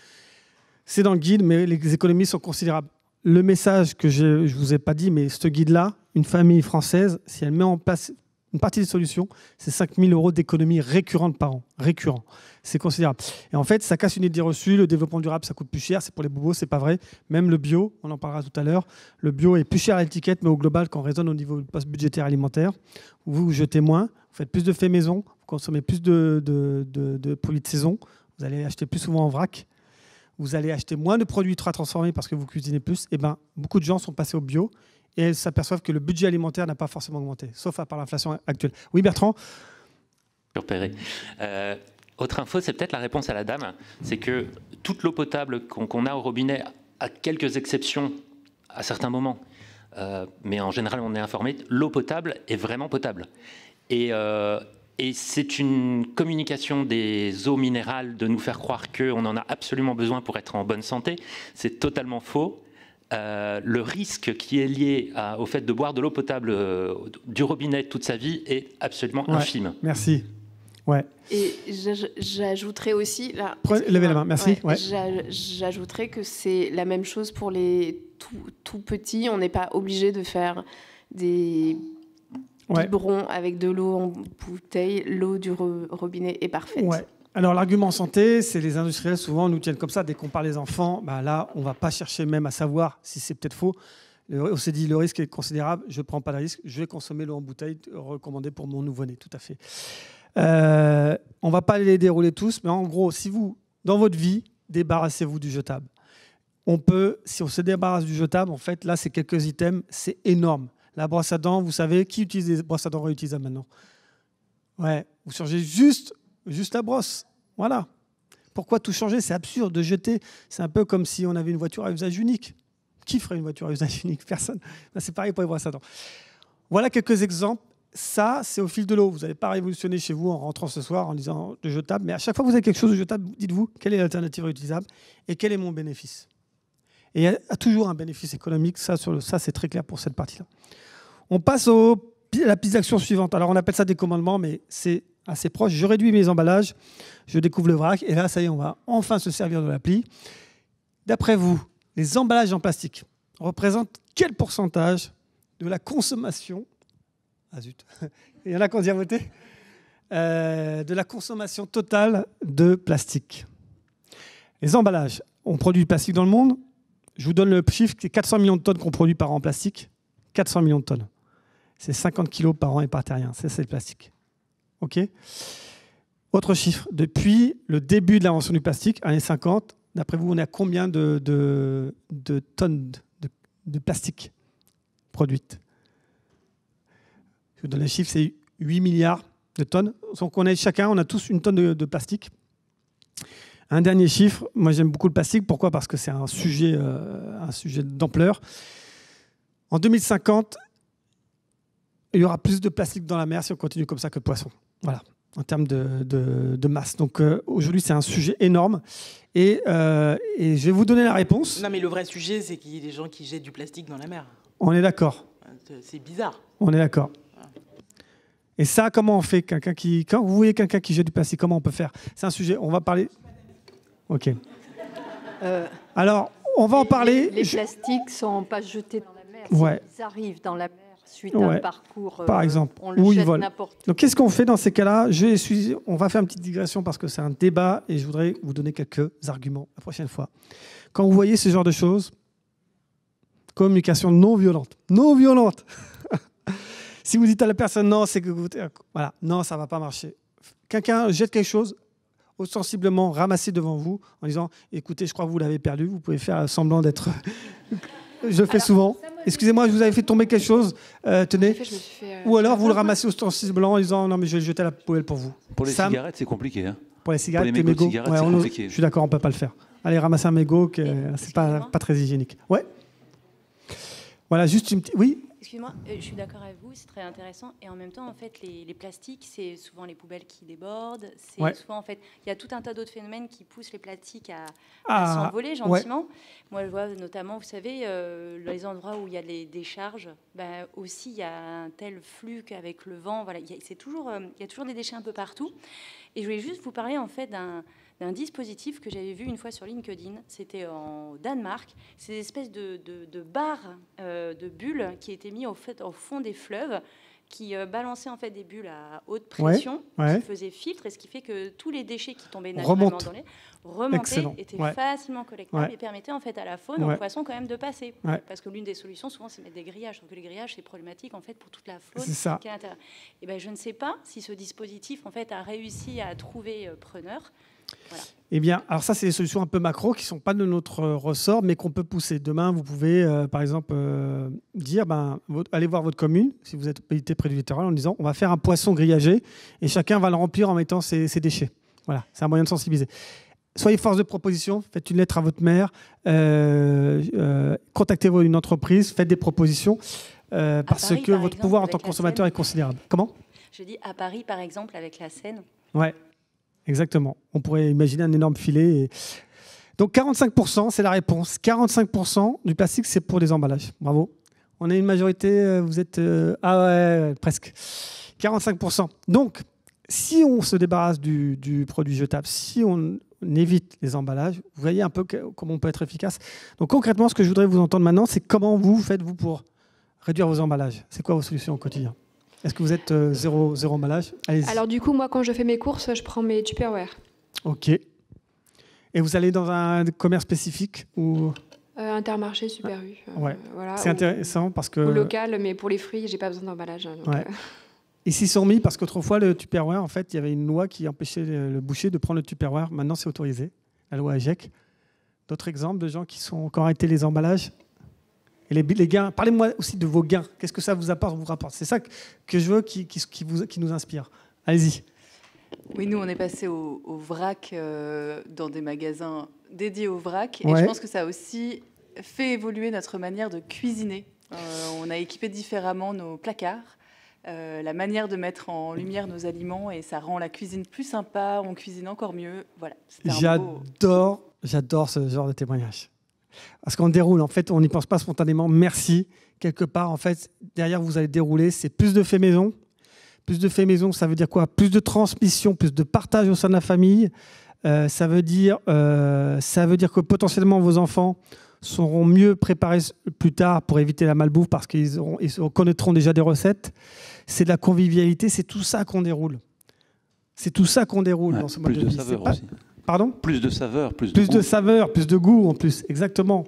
c'est dans le guide, mais les économies sont considérables. Le message que je ne vous ai pas dit, mais ce guide-là, une famille française, si elle met en place une partie des solutions, c'est 5 000 € d'économies récurrentes par an. Récurrent. C'est considérable. Et en fait, ça casse une idée reçue. Le développement durable, ça coûte plus cher. C'est pour les bobos, c'est pas vrai. Même le bio, on en parlera tout à l'heure. Le bio est plus cher à l'étiquette, mais au global, quand on raisonne au niveau du poste budgétaire alimentaire, vous jetez moins, vous faites plus de faits maison, vous consommez plus de produits de saison, vous allez acheter plus souvent en vrac, vous allez acheter moins de produits ultra transformés parce que vous cuisinez plus. Et ben, beaucoup de gens sont passés au bio et s'aperçoivent que le budget alimentaire n'a pas forcément augmenté, sauf à part l'inflation actuelle. Oui, Bertrand ? Repéré. Autre info, c'est peut-être la réponse à la dame, c'est que toute l'eau potable qu'on a au robinet, à quelques exceptions à certains moments, mais en général on est informé, l'eau potable est vraiment potable. Et c'est une communication des eaux minérales de nous faire croire qu'on en a absolument besoin pour être en bonne santé. C'est totalement faux. Le risque qui est lié au fait de boire de l'eau potable du robinet toute sa vie est absolument infime. Merci. Ouais. Et j'ajouterais aussi... Levez la main, merci. Ouais. J'ajouterais que c'est la même chose pour les tout petits. On n'est pas obligé de faire des biberons avec de l'eau en bouteille. L'eau du robinet est parfaite. Ouais. Alors l'argument santé, c'est les industriels souvent nous tiennent comme ça. Dès qu'on parle des enfants, là, on ne va pas chercher même à savoir si c'est peut-être faux. On s'est dit le risque est considérable, je ne prends pas de risque, je vais consommer l'eau en bouteille recommandée pour mon nouveau-né, tout à fait. On ne va pas les dérouler tous, mais en gros, si vous, dans votre vie, débarrassez-vous du jetable. Si on se débarrasse du jetable, en fait, là, c'est quelques items, c'est énorme. La brosse à dents, vous savez, qui utilise des brosses à dents réutilisables maintenant ? Ouais, vous changez juste la brosse. Voilà. Pourquoi tout changer ? C'est absurde de jeter. C'est un peu comme si on avait une voiture à usage unique. Qui ferait une voiture à usage unique ? Personne. Là, c'est pareil pour les brosses à dents. Voilà quelques exemples. Ça, c'est au fil de l'eau. Vous n'allez pas révolutionner chez vous en rentrant ce soir en disant de jetable, mais à chaque fois que vous avez quelque chose de jetable, dites-vous quelle est l'alternative réutilisable et quel est mon bénéfice. Et il y a toujours un bénéfice économique, ça c'est très clair pour cette partie-là. On passe à la piste d'action suivante. Alors on appelle ça des commandements, mais c'est assez proche. Je réduis mes emballages, je découvre le vrac, et là, ça y est, on va enfin se servir de l'appli. D'après vous, les emballages en plastique représentent quel pourcentage de la consommation ? Ah zut, il y en a qui ont déjà voté. De la consommation totale de plastique. Les emballages, on produit du plastique dans le monde. Je vous donne le chiffre, c'est 400 millions de tonnes qu'on produit par an en plastique. 400 millions de tonnes. C'est 50 kilos par an et par terrien. C'est le plastique. OK ? Autre chiffre, depuis le début de l'invention du plastique, années 50, d'après vous, on est à combien de tonnes de plastique produites ? Je vous donne les chiffres, c'est 8 milliards de tonnes. Donc on a tous une tonne de plastique. Un dernier chiffre, moi j'aime beaucoup le plastique. Pourquoi ? Parce que c'est un sujet d'ampleur. En 2050, il y aura plus de plastique dans la mer si on continue comme ça que de poissons. Voilà, en termes de masse. Donc aujourd'hui, c'est un sujet énorme. Et je vais vous donner la réponse. Non, mais le vrai sujet, c'est qu'il y a des gens qui jettent du plastique dans la mer. On est d'accord. C'est bizarre. On est d'accord. Et ça, comment on fait ? Quand vous voyez quelqu'un qui jette du plastique, comment on peut faire ? C'est un sujet, on va parler... Ok. Alors, on va en parler... Les plastiques ne sont pas jetés dans la mer. Ouais. Ils arrivent dans la mer suite à un parcours... Par exemple, on le jette n'importe où. Donc, qu'est-ce qu'on fait dans ces cas-là ? On va faire une petite digression parce que c'est un débat et je voudrais vous donner quelques arguments la prochaine fois. Quand vous voyez ce genre de choses, communication non violente. Non violente. Si vous dites à la personne non, c'est que vous... Voilà, non, ça ne va pas marcher. Quelqu'un jette quelque chose, ostensiblement ramassé devant vous, en disant « Écoutez, je crois que vous l'avez perdu, vous pouvez faire semblant d'être... » Je le fais souvent. Excusez-moi, je vous avais fait tomber quelque chose. Tenez. Ou alors vous le ramassez ostensiblement en disant « Non, mais je vais le jeter à la poubelle pour vous. » Pour les cigarettes, c'est compliqué. Hein. Pour les cigarettes, les mégots, c'est compliqué. Je suis d'accord, on ne peut pas le faire. Allez, ramasser un mégot, c'est pas très hygiénique. Ouais. Voilà, juste une petite... Oui. Excuse-moi, je suis d'accord avec vous, c'est très intéressant. Et en même temps, en fait, les plastiques, c'est souvent les poubelles qui débordent. C'est souvent, en fait, il y a tout un tas d'autres phénomènes qui poussent les plastiques à s'envoler gentiment. Moi, je vois notamment, vous savez, les endroits où il y a des décharges, aussi, il y a un tel flux qu'avec le vent, voilà, il y a toujours des déchets un peu partout. Et je voulais juste vous parler, en fait, d'un dispositif que j'avais vu une fois sur LinkedIn. C'était en Danemark. C'est des espèces de barres de bulles qui étaient mis au fond des fleuves, qui balançaient en fait des bulles à haute pression, qui faisaient filtre, et ce qui fait que tous les déchets qui tombaient naturellement dans les remontaient, étaient facilement collectables et permettaient en fait à la faune, aux poissons quand même de passer. Parce que l'une des solutions souvent c'est mettre des grillages, sauf que les grillages c'est problématique en fait pour toute la faune qui est à l'intérieur. Et ben je ne sais pas si ce dispositif en fait a réussi à trouver preneur. Voilà. Eh bien, alors ça, c'est des solutions un peu macro qui ne sont pas de notre ressort, mais qu'on peut pousser. Demain, vous pouvez, par exemple, dire, allez voir votre commune, si vous êtes habité près du littoral, en disant, on va faire un poisson grillagé, et chacun va le remplir en mettant ses déchets. Voilà, c'est un moyen de sensibiliser. Soyez force de proposition, faites une lettre à votre maire, contactez une entreprise, faites des propositions, parce Paris, que votre pouvoir en tant que consommateur est considérable. Comment ? Je dis à Paris, par exemple, avec la Seine. Ouais. Exactement. On pourrait imaginer un énorme filet. Donc 45%, c'est la réponse. 45% du plastique, c'est pour les emballages. Bravo. On a une majorité, vous êtes... presque. 45%. Donc, si on se débarrasse du produit jetable, si on évite les emballages, vous voyez un peu comment on peut être efficace. Donc concrètement, ce que je voudrais vous entendre maintenant, c'est comment vous faites-vous pour réduire vos emballages ? C'est quoi vos solutions au quotidien ? Est-ce que vous êtes zéro emballage ? Allez-y. Alors du coup, moi, quand je fais mes courses, je prends mes Tupperware. Ok. Et vous allez dans un commerce spécifique ou Intermarché, Super U. Voilà. C'est intéressant parce que... Ou local, mais pour les fruits, j'ai pas besoin d'emballage. Ils s'y sont mis parce qu'autrefois, le Tupperware, en fait, il y avait une loi qui empêchait le boucher de prendre le Tupperware. Maintenant, c'est autorisé, la loi AGEC. D'autres exemples de gens qui sont encore arrêtés les emballages ? Et les gains, parlez-moi aussi de vos gains. Qu'est-ce que ça vous apporte, vous rapporte ? C'est ça que je veux qui nous inspire. Allez-y. Oui, nous, on est passé au vrac dans des magasins dédiés au vrac. Et je pense que ça a aussi fait évoluer notre manière de cuisiner. On a équipé différemment nos placards, la manière de mettre en lumière nos aliments, et ça rend la cuisine plus sympa, on cuisine encore mieux. Voilà. J'adore ce genre de témoignage. Parce qu'on déroule, en fait, on n'y pense pas spontanément. Merci. Quelque part, en fait, derrière, vous allez dérouler. C'est plus de faits maison. Plus de faits maison, ça veut dire quoi ? Plus de transmission, plus de partage au sein de la famille. Ça veut dire que potentiellement, vos enfants seront mieux préparés plus tard pour éviter la malbouffe parce qu'ils connaîtront déjà des recettes. C'est de la convivialité. C'est tout ça qu'on déroule. C'est tout ça qu'on déroule dans ce mode de vie. Pardon ? Plus de saveur, plus de saveur, plus de goût en plus, exactement.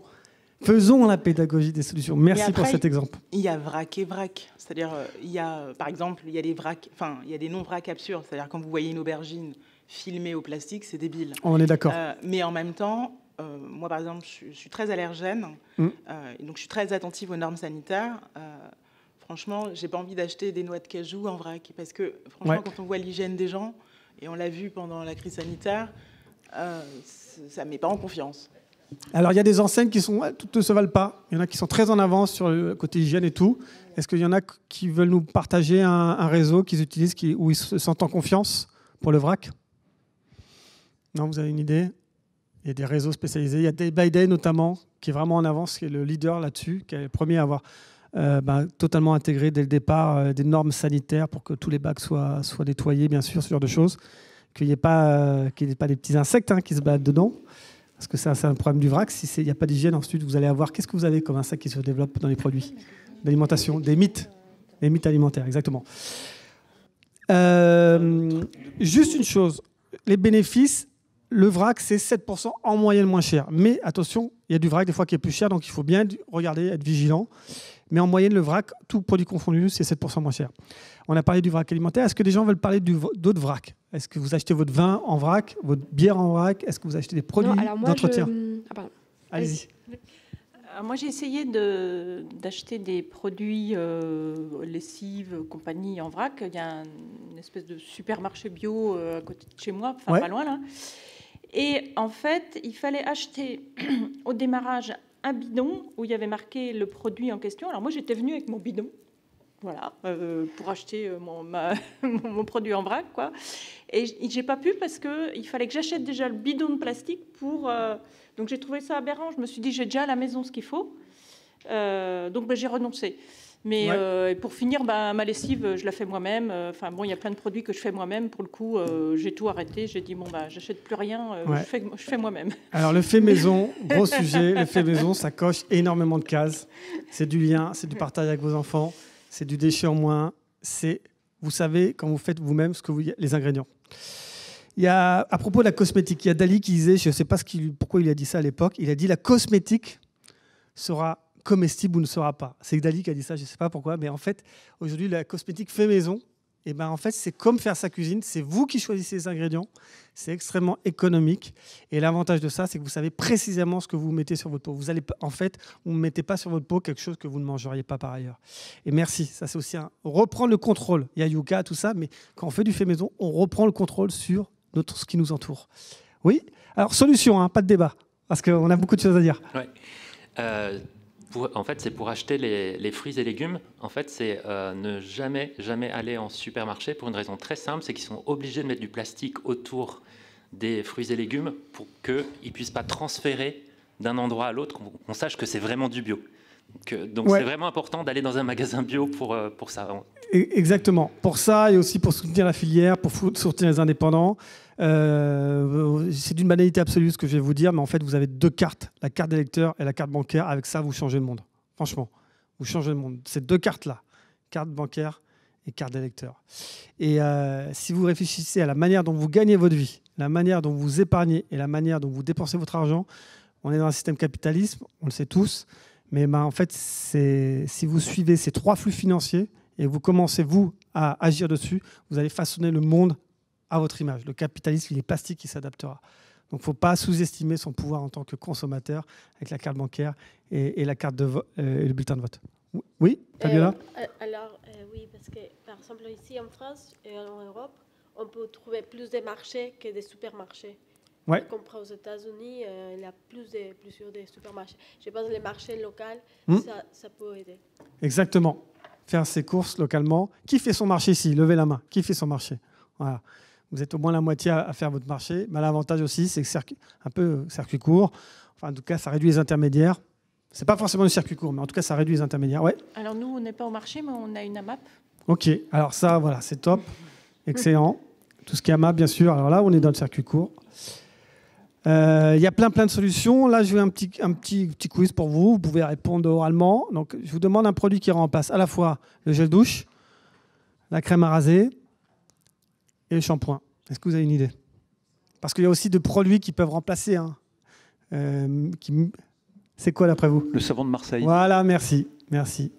Faisons la pédagogie des solutions. Merci pour cet exemple. Il y a vrac et vrac, c'est-à-dire il y a par exemple il y a des non-vrac absurdes, c'est-à-dire quand vous voyez une aubergine filmée au plastique, c'est débile. On est d'accord. Mais en même temps, moi par exemple, je suis très allergène, donc je suis très attentive aux normes sanitaires. Franchement, j'ai pas envie d'acheter des noix de cajou en vrac parce que franchement, quand on voit l'hygiène des gens, et on l'a vu pendant la crise sanitaire, ça ne met pas en confiance. Alors, il y a des enseignes qui toutes ne se valent pas. Il y en a qui sont très en avance sur le côté hygiène et tout. Est-ce qu'il y en a qui veulent nous partager un réseau qu'ils utilisent, où ils se sentent en confiance pour le vrac ? Non, vous avez une idée ? Il y a des réseaux spécialisés. Il y a Day by Day notamment, qui est vraiment en avance, qui est le leader là-dessus, qui est le premier à avoir totalement intégré dès le départ des normes sanitaires pour que tous les bacs soient nettoyés, bien sûr, ce genre de choses. Qu'il n'y ait pas des petits insectes qui se baladent dedans. Parce que ça, c'est un problème du vrac. Si il n'y a pas d'hygiène, ensuite, vous allez avoir... Qu'est-ce que vous avez comme insectes qui se développent dans les produits d'alimentation ? Des mythes. Les mythes alimentaires, exactement. Juste une chose. Les bénéfices, le vrac, c'est 7% en moyenne moins cher. Mais attention, il y a du vrac des fois qui est plus cher, donc il faut bien regarder, être vigilant. Mais en moyenne, le vrac, tout produit confondu, c'est 7% moins cher. On a parlé du vrac alimentaire. Est-ce que des gens veulent parler d'autres vracs ? Est-ce que vous achetez votre vin en vrac, votre bière en vrac ? Est-ce que vous achetez des produits d'entretien ? Allez-y. Moi, j'ai essayé d'acheter des produits lessive, compagnie en vrac. Il y a une espèce de supermarché bio à côté de chez moi, pas loin là. Et en fait, il fallait acheter au démarrage un bidon où il y avait marqué le produit en question. Alors moi, j'étais venue avec mon bidon, voilà, pour acheter mon produit en vrac, quoi. Et j'ai pas pu parce qu'il fallait que j'achète déjà le bidon de plastique pour... donc j'ai trouvé ça aberrant. Je me suis dit, j'ai déjà à la maison ce qu'il faut. Donc j'ai renoncé. Mais et pour finir, ma lessive, je la fais moi-même. Enfin bon, il y a plein de produits que je fais moi-même. Pour le coup, j'ai tout arrêté. J'ai dit, j'achète plus rien. Je fais moi-même. Alors le fait maison, gros sujet. Le fait maison, ça coche énormément de cases. C'est du lien, c'est du partage avec vos enfants. C'est du déchet en moins. Vous savez, quand vous faites vous-même les ingrédients. Il y a, à propos de la cosmétique, il y a Dali qui disait, je ne sais pas pourquoi il a dit ça à l'époque, il a dit la cosmétique sera comestible ou ne sera pas. C'est Dali qui a dit ça, je ne sais pas pourquoi, mais en fait, aujourd'hui, la cosmétique fait maison. Et ben en fait, c'est comme faire sa cuisine, c'est vous qui choisissez les ingrédients, c'est extrêmement économique. Et l'avantage de ça, c'est que vous savez précisément ce que vous mettez sur votre peau. Vous ne mettez pas sur votre peau quelque chose que vous ne mangeriez pas par ailleurs. Et merci, ça c'est aussi reprendre le contrôle. Il y a Yuka, tout ça, mais quand on fait du fait maison, on reprend le contrôle sur ce qui nous entoure. Oui. Alors solution, pas de débat, parce qu'on a beaucoup de choses à dire. Ouais. En fait, c'est pour acheter les fruits et légumes. En fait, c'est ne jamais aller en supermarché pour une raison très simple, c'est qu'ils sont obligés de mettre du plastique autour des fruits et légumes pour qu'ils ne puissent pas transférer d'un endroit à l'autre, qu'on sache que c'est vraiment du bio. Donc c'est vraiment important d'aller dans un magasin bio pour ça. Exactement. Pour ça et aussi pour soutenir la filière, pour soutenir les indépendants. C'est d'une banalité absolue ce que je vais vous dire, mais en fait, vous avez 2 cartes, la carte d'électeur et la carte bancaire. Avec ça, vous changez le monde. Franchement, vous changez le monde. Ces 2 cartes-là, carte bancaire et carte d'électeur. Et si vous réfléchissez à la manière dont vous gagnez votre vie, la manière dont vous épargnez et la manière dont vous dépensez votre argent, on est dans un système capitaliste, on le sait tous, mais en fait, si vous suivez ces 3 flux financiers et vous commencez, vous, à agir dessus, vous allez façonner le monde à votre image. Le capitalisme, il est plastique, il s'adaptera. Donc, il ne faut pas sous-estimer son pouvoir en tant que consommateur avec la carte bancaire et la carte et le bulletin de vote. Oui, Fabiola oui, parce que, par exemple, ici en France et en Europe, on peut trouver plus de marchés que des supermarchés. Ouais. Comme aux États-Unis, il y a plusieurs des supermarchés. Je pense que les marchés locaux, ça peut aider. Exactement. Faire ses courses localement. Qui fait son marché ici? Levez la main. Qui fait son marché? Voilà. Vous êtes au moins la moitié à faire votre marché. Mais l'avantage aussi, c'est que un peu circuit court. Enfin, en tout cas, ça réduit les intermédiaires. Ce n'est pas forcément le circuit court, mais en tout cas, ça réduit les intermédiaires. Ouais. Alors nous, on n'est pas au marché, mais on a une AMAP. OK. Alors ça, voilà, c'est top. Excellent. Tout ce qui est AMAP, bien sûr. Alors là, on est dans le circuit court. Il y a plein de solutions. Là, je vais un petit quiz pour vous. Vous pouvez répondre oralement. Donc, je vous demande un produit qui remplace à la fois le gel douche, la crème à raser et le shampoing. Est-ce que vous avez une idée? Parce qu'il y a aussi des produits qui peuvent remplacer. C'est quoi d'après vous? Le savon de Marseille. Voilà, merci.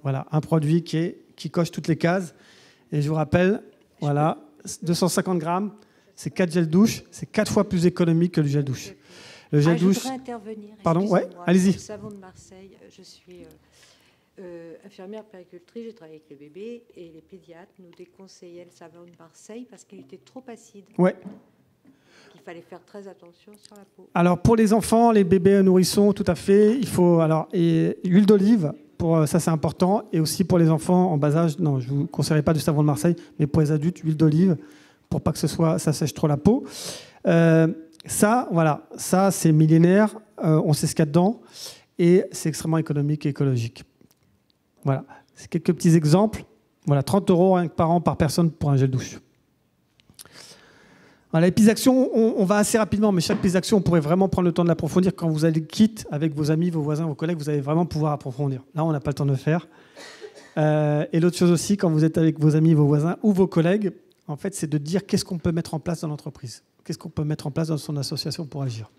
Voilà, un produit qui coche toutes les cases. Et je vous rappelle, voilà, 250 grammes. C'est 4 gels douche, c'est 4 fois plus économique que le gel douche. Le gel douche. Je voudrais intervenir. Pardon, ouais, allez-y. Le savon de Marseille, je suis infirmière puéricultrice, j'ai travaillé avec les bébés et les pédiatres nous déconseillaient le savon de Marseille parce qu'il était trop acide. Ouais. Il fallait faire très attention sur la peau. Alors pour les enfants, les bébés nourrissons, tout à fait. Il faut huile d'olive. Ça c'est important. Et aussi pour les enfants en bas âge, non, je ne vous conseillerais pas du savon de Marseille, mais pour les adultes, huile d'olive. Pour pas que ça sèche trop la peau. Ça c'est millénaire, on sait ce qu'il y a dedans, et c'est extrêmement économique et écologique. Voilà, c'est quelques petits exemples. Voilà, 30 € rien que par an par personne pour un gel douche. Voilà, les petites actions, on va assez rapidement, mais chaque petite action, on pourrait vraiment prendre le temps de l'approfondir. Quand vous allez quitte avec vos amis, vos voisins, vos collègues, vous allez vraiment pouvoir approfondir. Là, on n'a pas le temps de le faire. Et l'autre chose aussi, quand vous êtes avec vos amis, vos voisins ou vos collègues, en fait, c'est de dire qu'est-ce qu'on peut mettre en place dans l'entreprise, qu'est-ce qu'on peut mettre en place dans son association pour agir.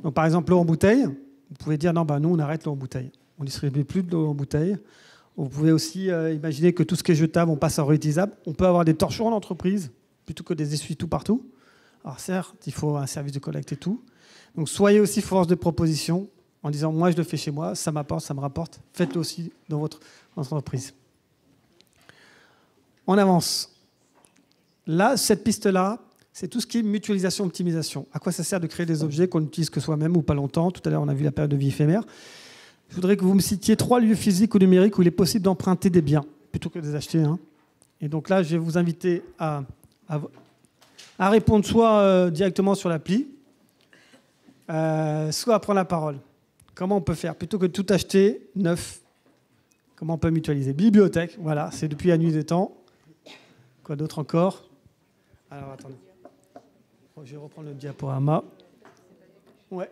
Donc, par exemple, l'eau en bouteille, vous pouvez dire non, nous, on arrête l'eau en bouteille. On ne distribue plus de l'eau en bouteille. Vous pouvez aussi imaginer que tout ce qui est jetable, on passe en réutilisable. On peut avoir des torchons en entreprise plutôt que des essuie-tout partout. Alors, certes, il faut un service de collecte et tout. Donc, soyez aussi force de proposition en disant moi, je le fais chez moi, ça m'apporte, ça me rapporte. Faites-le aussi dans votre entreprise. On avance. Là, cette piste-là, c'est tout ce qui est mutualisation, optimisation. À quoi ça sert de créer des objets qu'on n'utilise que soi-même ou pas longtemps? Tout à l'heure, on a vu la période de vie éphémère. je voudrais que vous me citiez 3 lieux physiques ou numériques où il est possible d'emprunter des biens, plutôt que de les acheter. Hein. Et donc là, je vais vous inviter à répondre soit directement sur l'appli, soit à prendre la parole. Comment on peut faire? Plutôt que de tout acheter neuf, comment on peut mutualiser? Bibliothèque, voilà, c'est depuis la nuit des temps. Quoi d'autre encore? Alors, attendez. Je vais reprendre le diaporama. Ouais.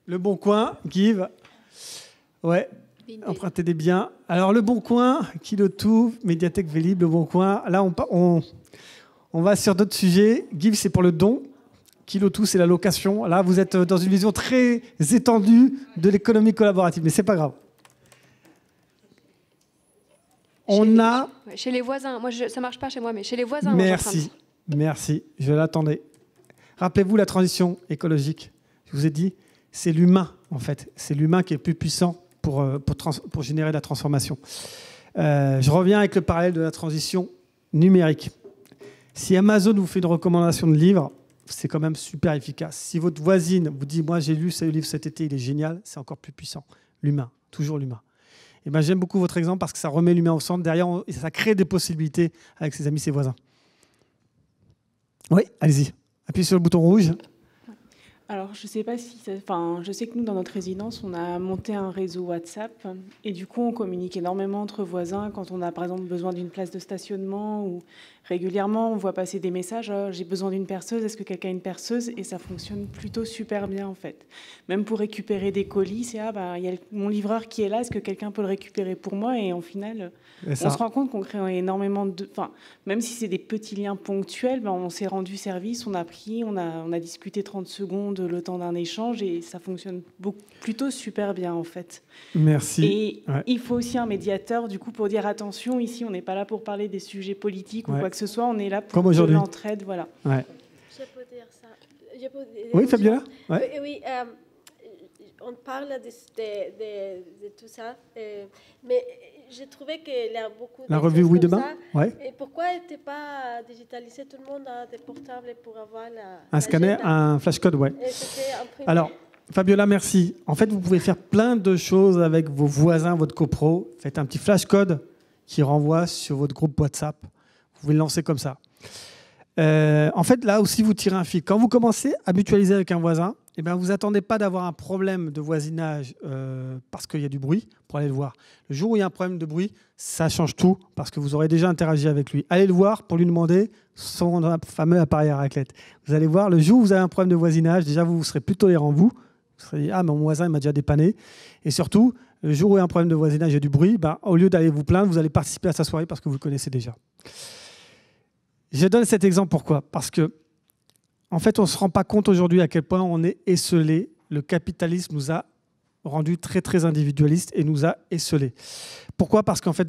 Le Bon Coin, Give. Ouais. Emprunter des biens. Alors, Le Bon Coin, Kilo2, Médiathèque Vélib, Le Bon Coin. Là, on va sur d'autres sujets. Give, c'est pour le don. Kilo2, c'est la location. Là, vous êtes dans une vision très étendue de l'économie collaborative, mais c'est pas grave. Chez les voisins. Moi, ça marche pas chez moi, mais chez les voisins. Merci. Je l'attendais. Rappelez-vous la transition écologique. Je vous ai dit, c'est l'humain, en fait. C'est l'humain qui est plus puissant pour générer la transformation. Je reviens avec le parallèle de la transition numérique. Si Amazon vous fait une recommandation de livre, c'est quand même super efficace. Si votre voisine vous dit « Moi, j'ai lu ce livre cet été, il est génial », c'est encore plus puissant. L'humain, toujours l'humain. Et ben, j'aime beaucoup votre exemple parce que ça remet l'humain au centre. Derrière, ça crée des possibilités avec ses amis, ses voisins. Oui, allez-y. Appuyez sur le bouton rouge. Alors, je sais pas si... je sais que nous, dans notre résidence, on a monté un réseau WhatsApp. Et du coup, on communique énormément entre voisins quand on a, par exemple, besoin d'une place de stationnement ou régulièrement, on voit passer des messages. J'ai besoin d'une perceuse. Est-ce que quelqu'un a une perceuse? Et ça fonctionne plutôt super bien, en fait. Même pour récupérer des colis, c'est il y a mon livreur qui est là. Est-ce que quelqu'un peut le récupérer pour moi? Et en final, on se rend compte qu'on crée énormément de... même si c'est des petits liens ponctuels, on s'est rendu service, on a pris, on a discuté 30 secondes le temps d'un échange et ça fonctionne plutôt super bien, en fait. Merci. Et il faut aussi un médiateur, du coup, pour dire attention, ici, on n'est pas là pour parler des sujets politiques ou quoi que ce soit, on est là pour de l'entraide, voilà. Ouais. Je peux dire ça. Oui, Fabiola. Oui, on parle de tout ça, mais j'ai trouvé qu'il y a beaucoup de la revue Oui Demain. Et pourquoi n'était pas digitalisé? Tout le monde a des portables pour avoir un scanner, un flashcode, ouais. Alors, Fabiola, merci. En fait, vous pouvez faire plein de choses avec vos voisins, votre copro. Faites un petit flashcode qui renvoie sur votre groupe WhatsApp. Vous pouvez le lancer comme ça. En fait, là aussi, vous tirez un fil. Quand vous commencez à mutualiser avec un voisin, vous n'attendez pas d'avoir un problème de voisinage parce qu'il y a du bruit pour aller le voir. Le jour où il y a un problème de bruit, ça change tout parce que vous aurez déjà interagi avec lui. Allez le voir pour lui demander son fameux appareil à raclette. Vous allez voir, le jour où vous avez un problème de voisinage, déjà, vous serez plus tolérant, vous serez dit, mais mon voisin il m'a déjà dépanné. Et surtout, le jour où il y a un problème de voisinage et du bruit, au lieu d'aller vous plaindre, vous allez participer à sa soirée parce que vous le connaissez déjà. Je donne cet exemple pourquoi? Parce que, en fait, on ne se rend pas compte aujourd'hui à quel point on est esseulé. Le capitalisme nous a rendu très, très individualistes et nous a esseulés. Pourquoi? Parce qu'en fait,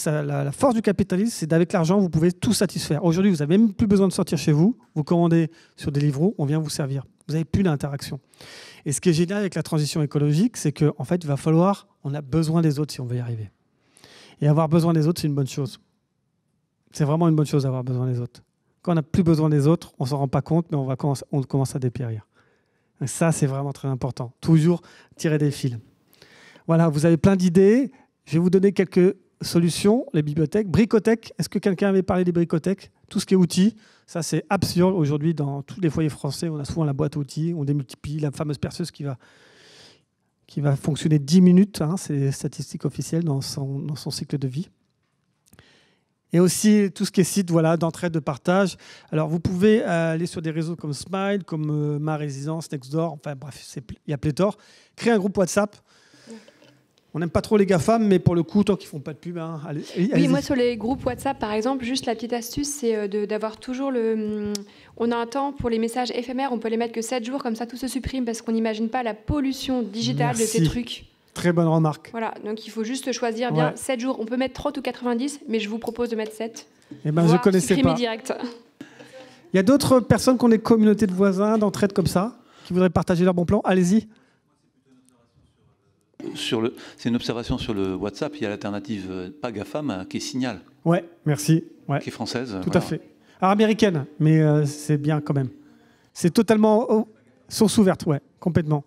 la force du capitalisme, c'est qu'avec l'argent, vous pouvez tout satisfaire. Aujourd'hui, vous n'avez même plus besoin de sortir chez vous. Vous commandez sur Deliveroo, on vient vous servir. Vous n'avez plus d'interaction. Et ce qui est génial avec la transition écologique, c'est qu'en fait, on a besoin des autres si on veut y arriver. Et avoir besoin des autres, c'est une bonne chose. C'est vraiment une bonne chose d'avoir besoin des autres. Quand on n'a plus besoin des autres, on ne s'en rend pas compte, mais on commence à dépérir. Et ça, c'est vraiment très important. Toujours tirer des fils. Voilà, vous avez plein d'idées. Je vais vous donner quelques solutions. Les bibliothèques. Bricothèque. Est-ce que quelqu'un avait parlé des bricothèques? Tout ce qui est outils, ça c'est absurde. Aujourd'hui, dans tous les foyers français, on a souvent la boîte à outils. On démultiplie la fameuse perceuse qui va fonctionner 10 minutes. C'est les statistiques officielles dans son cycle de vie. Et aussi tout ce qui est site d'entraide, de partage. Alors vous pouvez aller sur des réseaux comme Smile, comme Ma Résidence, Nextdoor, enfin bref, il y a pléthore. Créer un groupe WhatsApp. On n'aime pas trop les GAFAM, mais pour le coup, tant qu'ils ne font pas de pub, allez-y. Oui, moi sur les groupes WhatsApp, par exemple, juste la petite astuce, c'est d'avoir toujours on a un temps pour les messages éphémères, on peut les mettre que 7 jours, comme ça tout se supprime, parce qu'on n'imagine pas la pollution digitale de ces trucs. Très bonne remarque. Voilà, donc il faut juste choisir bien 7 jours. On peut mettre 30 ou 90, mais je vous propose de mettre 7. Je ne connaissais pas. Direct. Il y a d'autres personnes qui ont des communautés de voisins, d'entraide comme ça, qui voudraient partager leur bon plan. Allez-y. C'est une observation sur le WhatsApp. Il y a l'alternative pas GAFAM qui est Signal. Ouais, merci. Ouais. Qui est française. Tout à fait. Alors américaine, mais c'est bien quand même. C'est totalement source ouverte, complètement.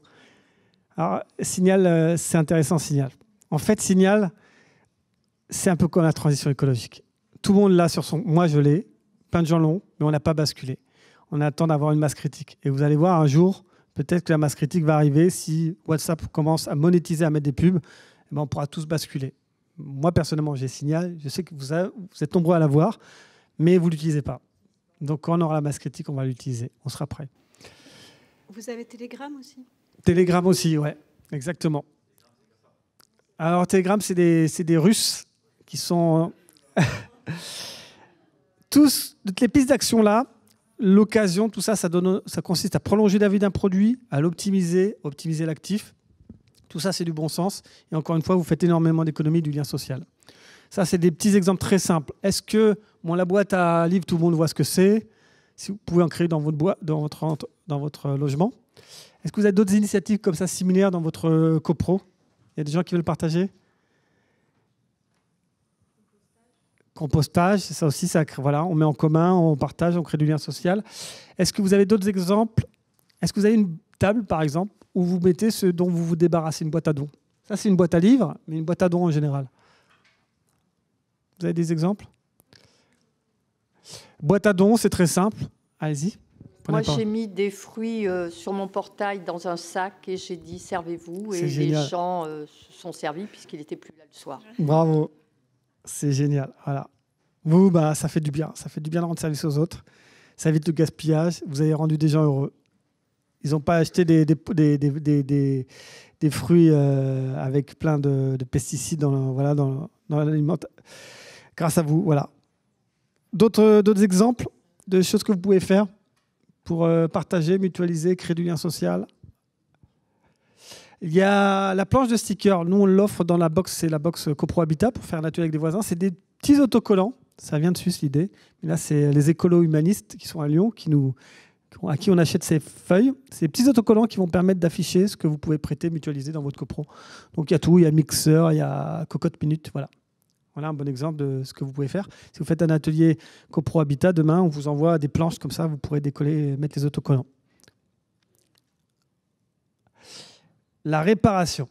Alors, Signal, c'est intéressant, Signal. En fait, Signal, c'est un peu comme la transition écologique. Tout le monde l'a sur son... Moi, je l'ai. Plein de gens l'ont, mais on n'a pas basculé. On attend d'avoir une masse critique. Et vous allez voir un jour, peut-être que la masse critique va arriver si WhatsApp commence à monétiser, à mettre des pubs. Eh ben, on pourra tous basculer. Moi, personnellement, j'ai Signal. Je sais que vous êtes nombreux à l'avoir, mais vous ne l'utilisez pas. Donc, quand on aura la masse critique, on va l'utiliser. On sera prêt. Vous avez Telegram aussi? Telegram aussi, ouais, exactement. Alors, Telegram, c'est des Russes qui sont... toutes les pistes d'action là, l'occasion, tout ça, ça consiste à prolonger la vie d'un produit, à l'optimiser, optimiser l'actif. Tout ça, c'est du bon sens. Et encore une fois, vous faites énormément d'économies du lien social. Ça, c'est des petits exemples très simples. Est-ce que la boîte à livres, tout le monde voit ce que c'est? Si vous pouvez en créer dans votre logement. Est-ce que vous avez d'autres initiatives comme ça, similaires dans votre copro? Il y a des gens qui veulent partager? Compostage, ça aussi, voilà, on met en commun, on partage, on crée du lien social. Est-ce que vous avez d'autres exemples? Est-ce que vous avez une table, par exemple, où vous mettez ce dont vous vous débarrassez, une boîte à dons? Ça, c'est une boîte à livres, mais une boîte à dons en général. Vous avez des exemples? Boîte à dons, c'est très simple. Allez-y. Moi, j'ai mis des fruits sur mon portail dans un sac et j'ai dit « servez-vous » et les gens se sont servis puisqu'il n'était plus là le soir. Bravo. C'est génial, voilà. Ça fait du bien. Ça fait du bien de rendre service aux autres. Ça évite le gaspillage. Vous avez rendu des gens heureux. Ils n'ont pas acheté des fruits avec plein de pesticides dans l'alimentation. Grâce à vous, voilà. D'autres exemples de choses que vous pouvez faire pour partager, mutualiser, créer du lien social? Il y a la planche de stickers. Nous, on l'offre dans la box, c'est la box Copro Habitat pour faire un atelier avec des voisins. C'est des petits autocollants. Ça vient de Suisse, l'idée. Mais là, c'est les écolos humanistes qui sont à Lyon, à qui on achète ces feuilles. C'est des petits autocollants qui vont permettre d'afficher ce que vous pouvez prêter, mutualiser dans votre copro. Donc, il y a tout. Il y a Mixer, il y a Cocotte Minute. Voilà. Voilà un bon exemple de ce que vous pouvez faire. Si vous faites un atelier Copro Habitat, demain, on vous envoie des planches comme ça. Vous pourrez décoller et mettre les autocollants. La réparation.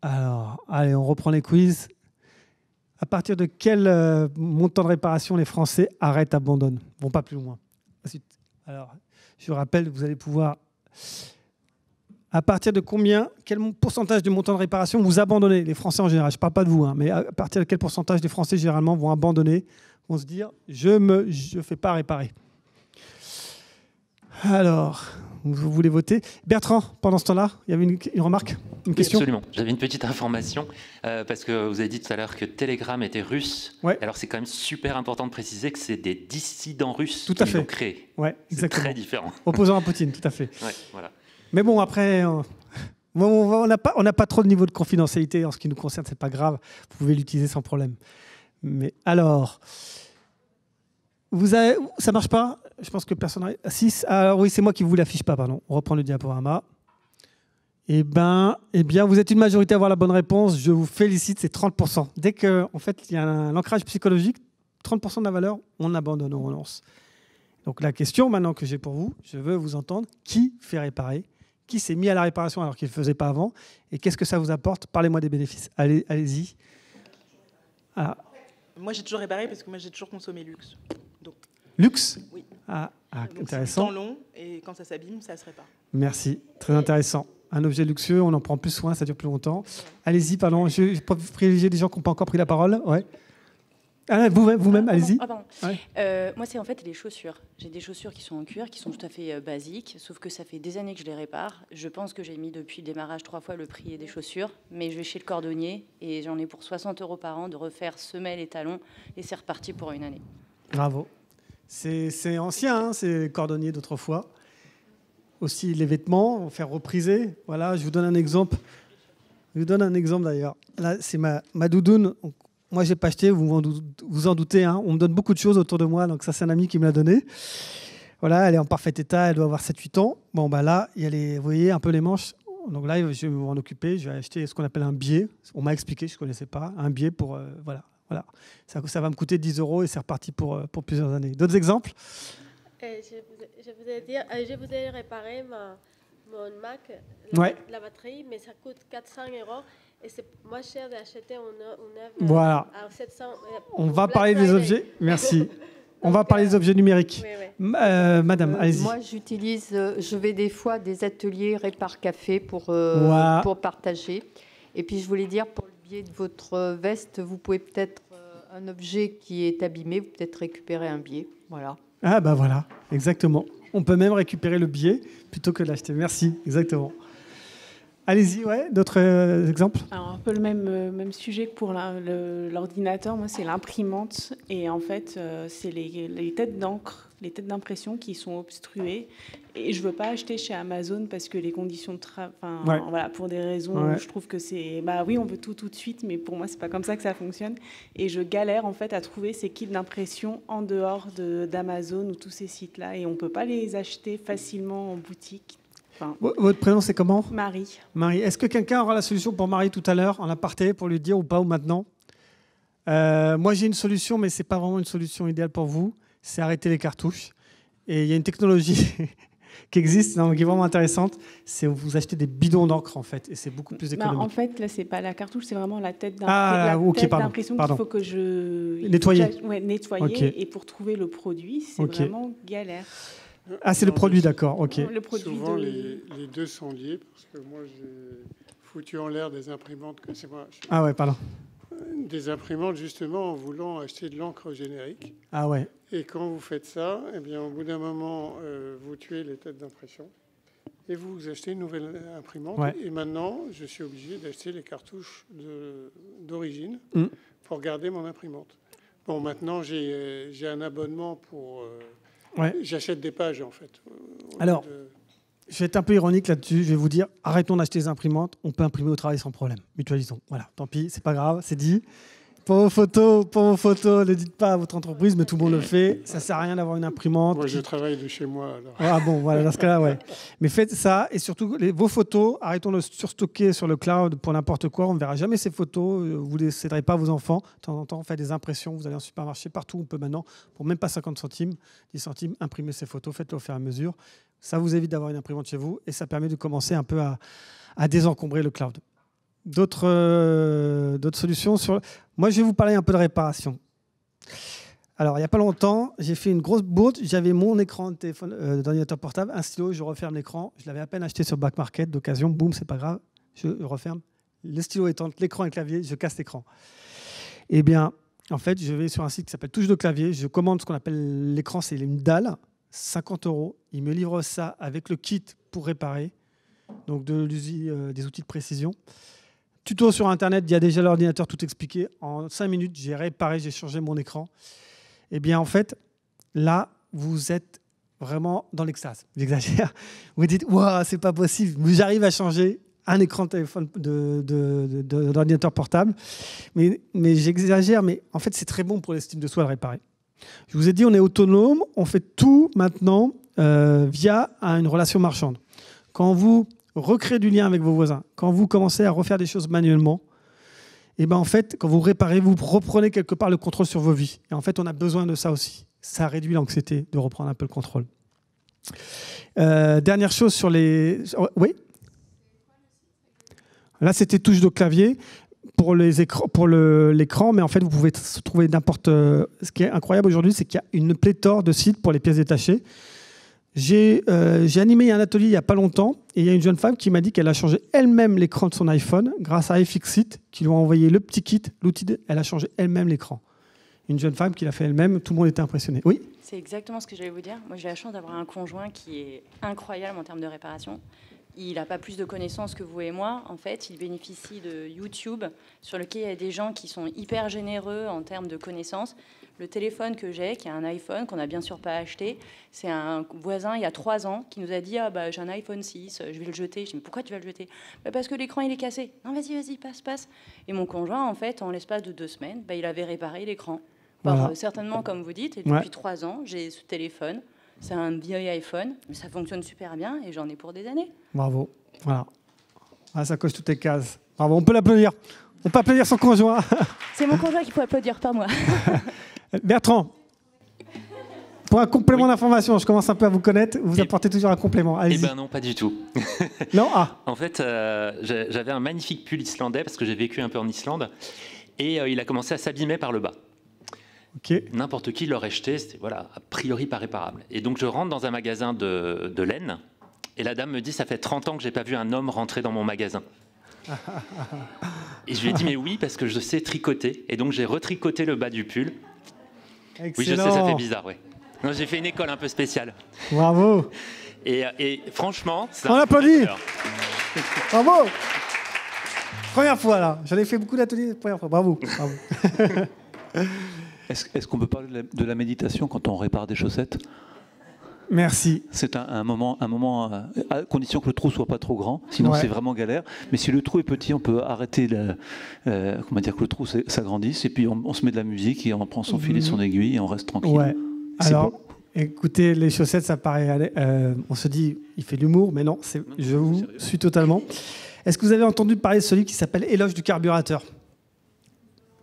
Alors, allez, on reprend les quiz. À partir de quel montant de réparation les Français arrêtent, abandonnent? Ils ne vont pas plus loin. Ensuite, alors, je vous rappelle, vous allez pouvoir... À partir de quel pourcentage du montant de réparation vous abandonnez? Les Français en général, je ne parle pas de vous, hein, mais à partir de quel pourcentage des Français généralement vont abandonner, vont se dire « je ne fais pas réparer ». Alors... Vous voulez voter? Bertrand, pendant ce temps-là, il y avait une remarque, une question? Absolument. J'avais une petite information, parce que vous avez dit tout à l'heure que Telegram était russe. Ouais. Alors, c'est quand même super important de préciser que c'est des dissidents russes qui l'ont créé. Ouais, c'est très différent. Opposant à Poutine, tout à fait. Ouais, voilà. Mais bon, après, on n'a pas trop de niveau de confidentialité en ce qui nous concerne, c'est pas grave. Vous pouvez l'utiliser sans problème. Mais alors... Ça marche pas? Je pense que personne n'a... 6. Alors oui, c'est moi qui vous l'affiche pas, pardon. On reprend le diaporama. Eh bien, vous êtes une majorité à avoir la bonne réponse. Je vous félicite, c'est 30%. Dès qu'en fait, il y a un ancrage psychologique, 30% de la valeur, on abandonne, on relance. Donc la question maintenant que j'ai pour vous, je veux vous entendre. Qui fait réparer? Qui s'est mis à la réparation alors qu'il ne le faisait pas avant? Et qu'est-ce que ça vous apporte? Parlez-moi des bénéfices. Allez-y. Ah. Moi, j'ai toujours réparé parce que moi, j'ai toujours consommé luxe. Donc... Luxe? Oui. Donc, intéressant. C'est du temps long et quand ça s'abîme, ça se répare. Merci, très intéressant. Un objet luxueux, on en prend plus soin, ça dure plus longtemps. Allez-y, pardon, je privilégie des gens qui n'ont pas encore pris la parole. Ouais. Vous-même, allez-y. Moi, c'est en fait les chaussures. J'ai des chaussures qui sont en cuir, qui sont tout à fait basiques, sauf que ça fait des années que je les répare. Je pense que j'ai mis depuis le démarrage 3 fois le prix des chaussures, mais je vais chez le cordonnier et j'en ai pour 60 € par an de refaire semelles et talons et c'est reparti pour une année. Bravo. C'est ancien, hein, c'est cordonnier d'autrefois. Aussi les vêtements, faire repriser. Voilà, je vous donne un exemple. D'ailleurs. Là, c'est ma doudoune. Moi, je n'ai pas acheté, vous en doutez. Hein. On me donne beaucoup de choses autour de moi, donc ça, c'est un ami qui me l'a donné. Voilà, elle est en parfait état, elle doit avoir 7-8 ans. Bon, bah là, il y a vous voyez un peu les manches. Donc là, je vais m'en occuper. Je vais acheter ce qu'on appelle un biais. On m'a expliqué, je ne connaissais pas. Un biais pour... Voilà. Ça va me coûter 10 € et c'est reparti pour plusieurs années. D'autres exemples? Je voudrais réparer mon Mac, la batterie, mais ça coûte 400 €. Et c'est moins cher d'acheter une œuvre voilà. À 700 €. On va parler des objets. Merci. On va parler des objets numériques. Oui. Madame, allez-y. Moi, je vais des fois à des ateliers Répar Café pour partager. Et puis, je voulais dire, pour le biais de votre veste, vous pouvez peut-être, un objet qui est abîmé, vous peut-être récupérer un biais. Voilà. Ah, bah voilà, exactement. On peut même récupérer le biais plutôt que l'acheter. Merci, exactement. Allez-y, ouais, d'autres exemples? Alors, un peu le même sujet que pour l'ordinateur. Moi, c'est l'imprimante. Et en fait, c'est les têtes d'encre, les têtes d'impression qui sont obstruées. Et je ne veux pas acheter chez Amazon parce que les conditions de travail... Voilà, pour des raisons, je trouve que c'est... Bah oui, on veut tout de suite, mais pour moi, ce n'est pas comme ça que ça fonctionne. Et je galère, en fait, à trouver ces kits d'impression en dehors d'Amazon ou tous ces sites-là. Et on ne peut pas les acheter facilement en boutique. Votre prénom, c'est comment? Marie. Marie. Est-ce que quelqu'un aura la solution pour Marie tout à l'heure, en aparté, pour lui dire ou pas, ou maintenant? Moi, j'ai une solution, mais ce n'est pas vraiment une solution idéale pour vous. C'est arrêter les cartouches. Et il y a une technologie qui existe, qui est vraiment intéressante. C'est vous achetez des bidons d'encre, en fait. Et c'est beaucoup plus économique. En fait, là, ce n'est pas la cartouche, c'est vraiment la tête d'impression qu'il faut que je... Nettoyer. Nettoyer. Okay. Et pour trouver le produit, c'est vraiment galère. Ah, c'est le produit, d'accord, ok. Souvent, les deux sont liés, parce que moi, j'ai foutu en l'air des imprimantes. C'est moi. Ah ouais, pardon. Des imprimantes, justement, en voulant acheter de l'encre générique. Ah ouais. Et quand vous faites ça, eh bien, au bout d'un moment, vous tuez les têtes d'impression et vous achetez une nouvelle imprimante. Ouais. Et maintenant, je suis obligé d'acheter les cartouches d'origine pour garder mon imprimante. Bon, maintenant, j'ai un abonnement pour... J'achète des pages, en fait. Alors, je vais être un peu ironique là-dessus. Je vais vous dire, arrêtons d'acheter des imprimantes. On peut imprimer au travail sans problème. Mutualisons. Voilà, tant pis, c'est pas grave, c'est dit. Pour vos photos, ne dites pas à votre entreprise, mais tout le monde le fait. Ça sert à rien d'avoir une imprimante. Moi, je travaille de chez moi. Alors. Ah bon, voilà, dans ce cas-là, ouais. Mais faites ça, et surtout, vos photos, arrêtons de surstocker sur le cloud pour n'importe quoi. On ne verra jamais ces photos. Vous ne les céderez pas à vos enfants. De temps en temps, faites des impressions. Vous allez en supermarché, partout, on peut maintenant, pour même pas 50 centimes, 10 centimes, imprimer ces photos. Faites-le au fur et à mesure. Ça vous évite d'avoir une imprimante chez vous, et ça permet de commencer un peu à désencombrer le cloud. D'autres solutions Moi, je vais vous parler un peu de réparation. Alors, il n'y a pas longtemps, j'ai fait une grosse bourde. J'avais mon écran de téléphone, d'ordinateur portable, un stylo, je referme l'écran. Je l'avais à peine acheté sur Back Market d'occasion. Boum, c'est pas grave. Je referme. Le stylo est entre l'écran et le clavier, je casse l'écran. Eh bien, en fait, je vais sur un site qui s'appelle Touche de clavier. Je commande ce qu'on appelle l'écran, c'est une dalle, 50 €. Ils me livrent ça avec le kit pour réparer, donc des outils de précision. Tuto sur Internet, il y a déjà l'ordinateur tout expliqué. En 5 minutes, j'ai réparé, j'ai changé mon écran. Eh bien, en fait, là, vous êtes vraiment dans l'extase. J'exagère. Vous dites, waouh, c'est pas possible. J'arrive à changer un écran de téléphone d'ordinateur portable. Mais j'exagère, mais en fait, c'est très bon pour l'estime de soi de réparer. Je vous ai dit, on est autonome, on fait tout maintenant via une relation marchande. Quand vous recréez du lien avec vos voisins, quand vous commencez à refaire des choses manuellement, et ben en fait, quand vous réparez, vous reprenez quelque part le contrôle sur vos vies. Et en fait, on a besoin de ça aussi. Ça réduit l'anxiété de reprendre un peu le contrôle. Dernière chose sur les... Oui ? Là, c'était touche de clavier pour l'écran, mais en fait, vous pouvez trouver n'importe... Ce qui est incroyable aujourd'hui, c'est qu'il y a une pléthore de sites pour les pièces détachées. J'ai animé un atelier il n'y a pas longtemps et il y a une jeune femme qui m'a dit qu'elle a changé elle-même l'écran de son iPhone grâce à iFixit, qui lui a envoyé le petit kit, l'outil, elle a changé elle-même l'écran. Une jeune femme qui l'a fait elle-même, tout le monde était impressionné. Oui ? C'est exactement ce que j'allais vous dire. Moi, j'ai la chance d'avoir un conjoint qui est incroyable en termes de réparation. Il n'a pas plus de connaissances que vous et moi. En fait, il bénéficie de YouTube, sur lequel il y a des gens qui sont hyper généreux en termes de connaissances. Le téléphone que j'ai, qui est un iPhone, qu'on n'a bien sûr pas acheté, c'est un voisin, il y a 3 ans, qui nous a dit « Ah, bah, j'ai un iPhone 6, je vais le jeter. » Je dis « Mais pourquoi tu vas le jeter ?»« Bah, parce que l'écran, il est cassé. »« Non, vas-y, passe. » Et mon conjoint, en fait, en l'espace de 2 semaines, bah, il avait réparé l'écran. Voilà. Certainement, comme vous dites, et depuis 3 ans, j'ai ce téléphone. C'est un vieil iPhone, mais ça fonctionne super bien et j'en ai pour des années. Bravo. Voilà. Ah, ça coche toutes les cases. Bravo, on peut l'applaudir. On peut applaudir son conjoint. C'est mon conjoint qu'il faut applaudir, pas moi. Bertrand. Pour un complément d'information, je commence un peu à vous connaître, vous apportez toujours un complément. Eh bien non, pas du tout. Non, ah. En fait, j'avais un magnifique pull islandais parce que j'ai vécu un peu en Islande et il a commencé à s'abîmer par le bas. Okay. N'importe qui l'aurait jeté, c'était voilà, a priori pas réparable. Et donc je rentre dans un magasin de laine et la dame me dit, ça fait 30 ans que j'ai pas vu un homme rentrer dans mon magasin. Et je lui ai dit, mais oui, parce que je sais tricoter. Et donc j'ai retricoté le bas du pull. Excellent. Oui, je sais, ça fait bizarre, oui. Non, j'ai fait une école un peu spéciale. Bravo. Et franchement... On applaudit. Bravo. Première fois, là. J'en ai fait beaucoup d'ateliers, première fois. Bravo. Bravo. Est-ce qu'on peut parler de la méditation quand on répare des chaussettes ? Merci. C'est un moment à condition que le trou soit pas trop grand, sinon c'est vraiment galère. Mais si le trou est petit, on peut arrêter comment dire, que le trou s'agrandisse et puis on se met de la musique et on prend son fil et son aiguille et on reste tranquille. Ouais. Alors, écoutez, les chaussettes, ça paraît... on se dit, il fait de l'humour, mais non, je vous suis totalement. Est-ce que vous avez entendu parler de celui qui s'appelle Éloge du carburateur ?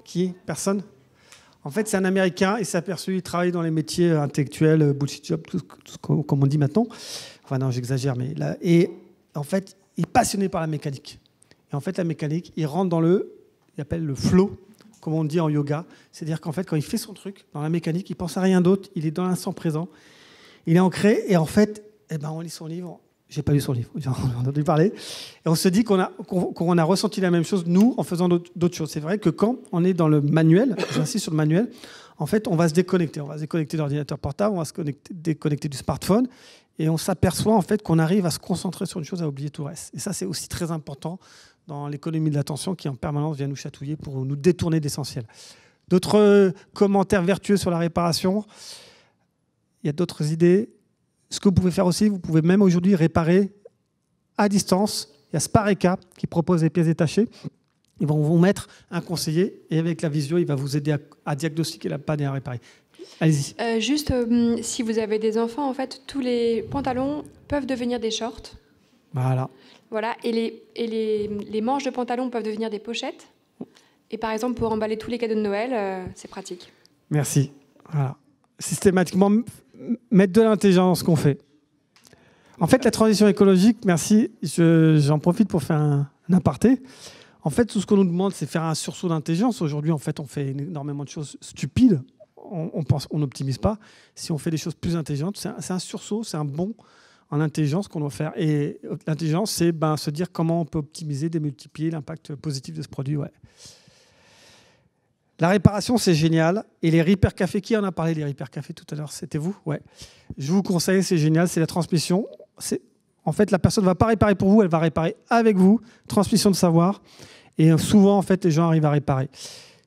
Qui ? Personne ? En fait, c'est un Américain, il s'est aperçu, il travaille dans les métiers intellectuels, bullshit job, tout comme on dit maintenant. Enfin non, j'exagère, mais là... Et en fait, il est passionné par la mécanique. Et en fait, la mécanique, il rentre dans il appelle le flow, comme on dit en yoga. C'est-à-dire qu'en fait, quand il fait son truc, dans la mécanique, il pense à rien d'autre, il est dans l'instant présent, il est ancré, et en fait, on lit son livre. J'ai pas lu son livre, j'en ai entendu parler. Et on se dit qu'on a ressenti la même chose, nous, en faisant d'autres choses. C'est vrai que quand on est dans le manuel, j'insiste sur le manuel, en fait, on va se déconnecter. On va se déconnecter de l'ordinateur portable, on va se déconnecter du smartphone, et on s'aperçoit en fait qu'on arrive à se concentrer sur une chose, à oublier tout le reste. Et ça, c'est aussi très important dans l'économie de l'attention qui, en permanence, vient nous chatouiller pour nous détourner d'essentiel. D'autres commentaires vertueux sur la réparation ? Il y a d'autres idées ? Ce que vous pouvez faire aussi, vous pouvez même aujourd'hui réparer à distance. Il y a Spareka qui propose des pièces détachées. Ils vont vous mettre un conseiller et avec la visio, il va vous aider à diagnostiquer la panne et à réparer. Allez-y. Juste, si vous avez des enfants, en fait, tous les pantalons peuvent devenir des shorts. Voilà. Voilà. Et les manches de pantalons peuvent devenir des pochettes. Et par exemple, pour emballer tous les cadeaux de Noël, c'est pratique. Merci. Voilà. Systématiquement, mettre de l'intelligence dans ce qu'on fait. En fait, la transition écologique, merci, j'en profite pour faire un aparté. En fait, tout ce qu'on nous demande, c'est faire un sursaut d'intelligence. Aujourd'hui, en fait, on fait énormément de choses stupides. On n'optimise pas. Si on fait des choses plus intelligentes, c'est un sursaut, c'est un bond en intelligence qu'on doit faire. Et l'intelligence, c'est se dire comment on peut optimiser, démultiplier l'impact positif de ce produit. Ouais. La réparation, c'est génial. Et les Repair Café, qui en a parlé des Repair Café tout à l'heure? C'était vous? Ouais. Je vous conseille, c'est génial, c'est la transmission. En fait, la personne ne va pas réparer pour vous, elle va réparer avec vous. Transmission de savoir. Et souvent, en fait, les gens arrivent à réparer.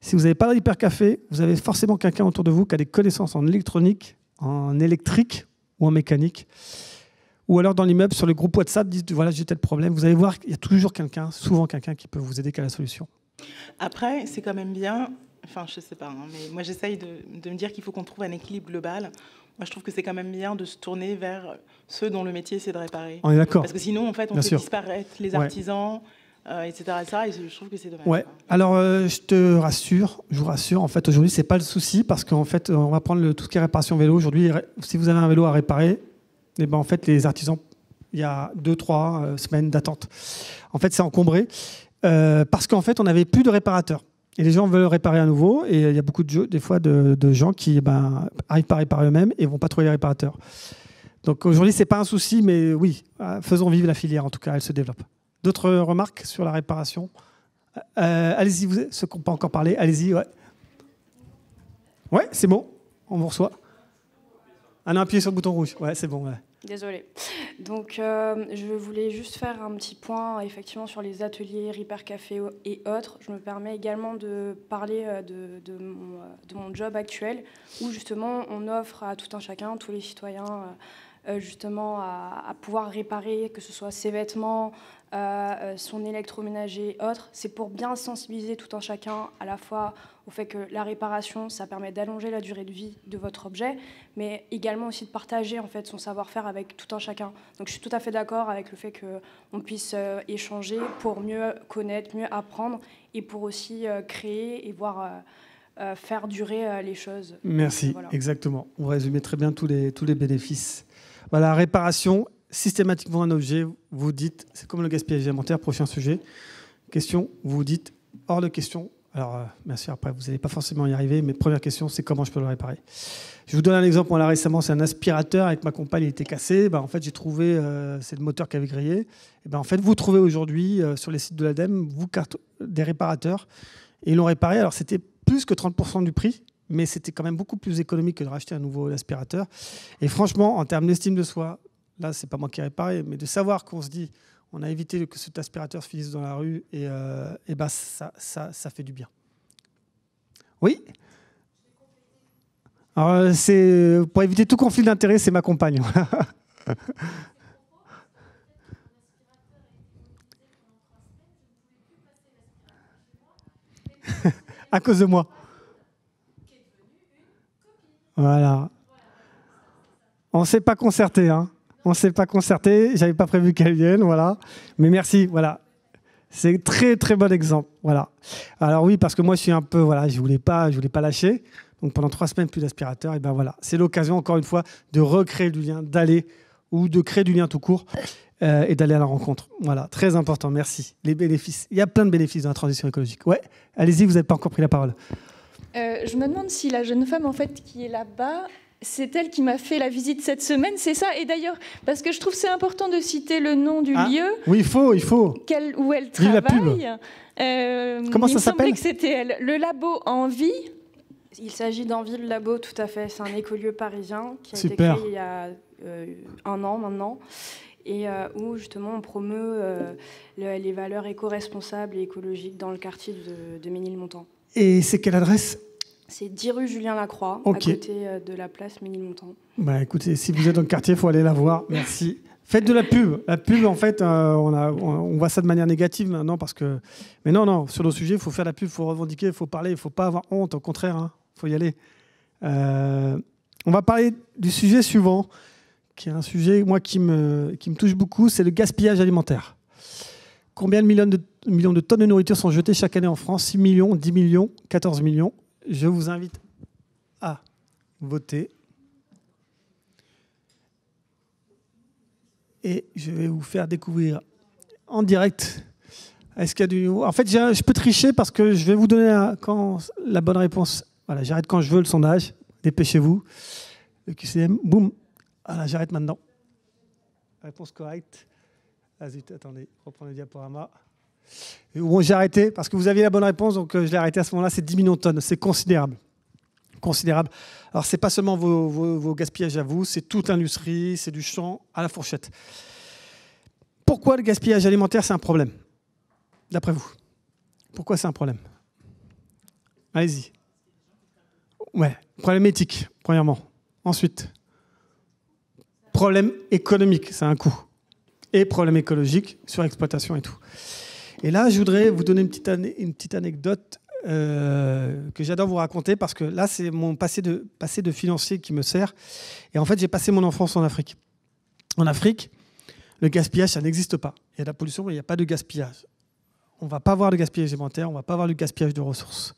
Si vous n'avez pas de Repair Café, vous avez forcément quelqu'un autour de vous qui a des connaissances en électronique, en électrique ou en mécanique. Ou alors dans l'immeuble, sur le groupe WhatsApp, dites voilà, j'ai tel problème. Vous allez voir qu'il y a toujours quelqu'un, souvent quelqu'un qui peut vous aider qu'à la solution. Après, c'est quand même bien, enfin je sais pas, mais moi j'essaye de me dire qu'il faut qu'on trouve un équilibre global. Moi je trouve que c'est quand même bien de se tourner vers ceux dont le métier c'est de réparer. On est d'accord. Parce que sinon en fait on fait disparaître les artisans, etc., et je trouve que c'est dommage. Ouais. Alors je vous rassure, en fait aujourd'hui c'est pas le souci parce qu'en fait on va prendre tout ce qui est réparation vélo. Aujourd'hui, si vous avez un vélo à réparer, et en fait les artisans, il y a 2-3 semaines d'attente. En fait c'est encombré. Parce qu'en fait, on n'avait plus de réparateurs. Et les gens veulent réparer à nouveau. Et il y a beaucoup des fois de gens qui n'arrivent pas à réparer eux-mêmes et ne vont pas trouver les réparateurs. Donc aujourd'hui, ce n'est pas un souci, mais oui, faisons vivre la filière. En tout cas, elle se développe. D'autres remarques sur la réparation? Allez-y, ceux qui n'ont pas encore parlé, allez-y. Ouais, c'est bon, on vous reçoit. Ah non, appuyez sur le bouton rouge. Ouais, c'est bon. Ouais. Désolée. Donc, je voulais juste faire un petit point, effectivement, sur les ateliers Repair Café et autres. Je me permets également de parler de mon job actuel, où justement, on offre à tout un chacun, tous les citoyens, justement, à pouvoir réparer, que ce soit ses vêtements, son électroménager, autres. C'est pour bien sensibiliser tout un chacun, à la fois au fait que la réparation, ça permet d'allonger la durée de vie de votre objet, mais également aussi de partager en fait son savoir-faire avec tout un chacun. Donc je suis tout à fait d'accord avec le fait qu'on puisse échanger pour mieux connaître, mieux apprendre et pour aussi créer et voir faire durer les choses. Merci, voilà. Exactement. On résumait très bien tous les bénéfices. Voilà, réparation, systématiquement un objet, vous dites, c'est comme le gaspillage alimentaire, prochain sujet. Question, vous dites, hors de question. Alors, bien sûr, après, vous n'allez pas forcément y arriver, mais première question, c'est comment je peux le réparer. Je vous donne un exemple. Moi, là, récemment, c'est un aspirateur. Avec ma compagne, il était cassé. En fait, j'ai trouvé, c'est le moteur qui avait grillé. En fait, vous trouvez aujourd'hui, sur les sites de l'ADEME, des réparateurs. Et ils l'ont réparé. Alors, c'était plus que 30% du prix, mais c'était quand même beaucoup plus économique que de racheter un nouveau aspirateur. Et franchement, en termes d'estime de soi, là, c'est pas moi qui ai réparé, mais de savoir qu'on se dit, on a évité que cet aspirateur se finisse dans la rue, et ça fait du bien. Oui ? Alors, pour éviter tout conflit d'intérêts, c'est ma compagne. À cause de moi. Voilà. On ne s'est pas concerté, hein. On ne s'est pas concerté. J'avais pas prévu qu'elle vienne, voilà. Mais merci, voilà. C'est un très très bon exemple, voilà. Alors oui, parce que moi je suis un peu, voilà, je voulais pas lâcher. Donc pendant 3 semaines plus d'aspirateur, et ben voilà, c'est l'occasion encore une fois de recréer du lien, d'aller ou de créer du lien tout court et d'aller à la rencontre. Voilà, très important. Merci. Les bénéfices, il y a plein de bénéfices dans la transition écologique. Ouais, allez-y, vous n'avez pas encore pris la parole. Je me demande si la jeune femme en fait qui est là-bas, c'est elle qui m'a fait la visite cette semaine, c'est ça. Et d'ailleurs, parce que je trouve que c'est important de citer le nom du lieu. Oui, il faut. Où elle travaille. Comment ça s'appelle ? Il me semblait que c'était elle. Le labo Envie. Il s'agit d'Envie le labo, tout à fait. C'est un écolieu parisien qui a été Super. créé il y a 1 an maintenant. Et où justement on promeut les valeurs éco-responsables et écologiques dans le quartier de Ménilmontant. Et c'est quelle adresse ? C'est 10 rue Julien Lacroix, à côté de la place Ménilmontant. Écoutez, si vous êtes dans le quartier, il faut aller la voir. Merci. Faites de la pub. La pub, en fait, on voit ça de manière négative maintenant parce que... Mais non, sur nos sujets, il faut faire de la pub, il faut revendiquer, il faut parler, il ne faut pas avoir honte. Au contraire, il faut y aller. On va parler du sujet suivant, qui est un sujet, moi, qui me touche beaucoup, c'est le gaspillage alimentaire. Combien de millions de tonnes de nourriture sont jetées chaque année en France ? 6 millions, 10 millions, 14 millions. Je vous invite à voter. Et je vais vous faire découvrir en direct. Est-ce qu'il y a du nouveau ? En fait, je peux tricher parce que je vais vous donner la bonne réponse. Voilà, j'arrête quand je veux le sondage. Dépêchez-vous. Le QCM, boum. Voilà, j'arrête maintenant. Réponse correcte. Ah zut, attendez, reprends le diaporama. Bon, j'ai arrêté parce que vous aviez la bonne réponse, donc je l'ai arrêté à ce moment-là. C'est 10 millions de tonnes, c'est considérable. Considérable. Alors, ce n'est pas seulement vos gaspillages à vous, c'est toute l'industrie, c'est du champ à la fourchette. Pourquoi le gaspillage alimentaire, c'est un problème, d'après vous ? Pourquoi c'est un problème ? Allez-y. Ouais, problème éthique, premièrement. Ensuite, problème économique, c'est un coût. Et problème écologique, surexploitation et tout. Et là, je voudrais vous donner une petite anecdote que j'adore vous raconter parce que là, c'est mon passé de financier qui me sert. Et en fait, j'ai passé mon enfance en Afrique. En Afrique, le gaspillage, ça n'existe pas. Il y a de la pollution, mais il n'y a pas de gaspillage. On ne va pas avoir de gaspillage alimentaire, on ne va pas avoir de gaspillage de ressources.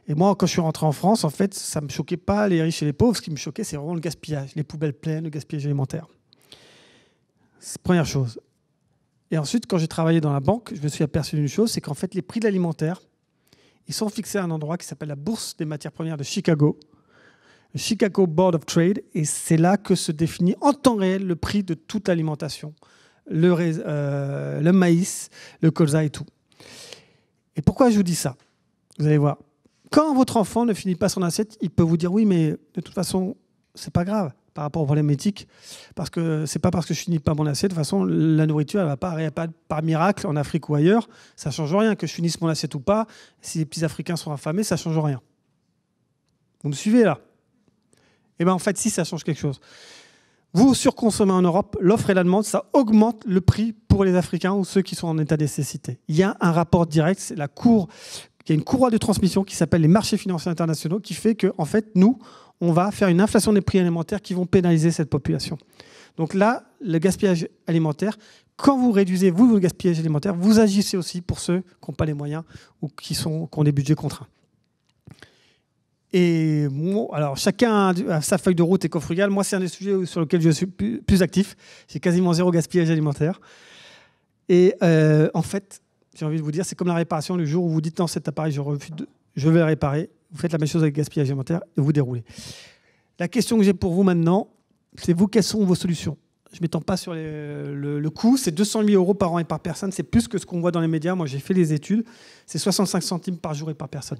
Et moi, quand je suis rentré en France, en fait, ça ne me choquait pas les riches et les pauvres. Ce qui me choquait, c'est vraiment le gaspillage, les poubelles pleines, le gaspillage alimentaire. C'est la première chose. Et ensuite, quand j'ai travaillé dans la banque, je me suis aperçu d'une chose, c'est qu'en fait, les prix de l'alimentaire, ils sont fixés à un endroit qui s'appelle la Bourse des matières premières de Chicago, le Chicago Board of Trade, et c'est là que se définit en temps réel le prix de toute alimentation, le maïs, le colza et tout. Et pourquoi je vous dis ça ? Vous allez voir. Quand votre enfant ne finit pas son assiette, il peut vous dire oui, mais de toute façon, c'est pas grave par rapport au problème éthique, parce que c'est pas parce que je finis pas mon assiette, de toute façon, la nourriture, elle va pas réapparaître par miracle en Afrique ou ailleurs, ça change rien, que je finisse mon assiette ou pas, si les petits Africains sont affamés, ça change rien. Vous me suivez là ? Eh bien en fait, si, ça change quelque chose. Vous surconsommez en Europe, l'offre et la demande, ça augmente le prix pour les Africains ou ceux qui sont en état de nécessité. Il y a un rapport direct, c'est la cour, il y a une courroie de transmission qui s'appelle les marchés financiers internationaux qui fait que, en fait, nous, on va faire une inflation des prix alimentaires qui vont pénaliser cette population. Donc là, le gaspillage alimentaire, quand vous réduisez, vous, le gaspillage alimentaire, vous agissez aussi pour ceux qui n'ont pas les moyens ou qui ont des budgets contraints. Et alors, chacun a sa feuille de route éco-frugale. Moi, c'est un des sujets sur lesquels je suis plus actif. J'ai quasiment 0 gaspillage alimentaire. Et en fait, j'ai envie de vous dire, c'est comme la réparation. Le jour où vous dites non, cet appareil, je vais le réparer, vous faites la même chose avec le gaspillage alimentaire et vous déroulez. La question que j'ai pour vous maintenant, c'est vous, quelles sont vos solutions? Je ne m'étends pas sur le coût. C'est 200 000 € par an et par personne. C'est plus que ce qu'on voit dans les médias. Moi, j'ai fait les études. C'est 65 centimes par jour et par personne.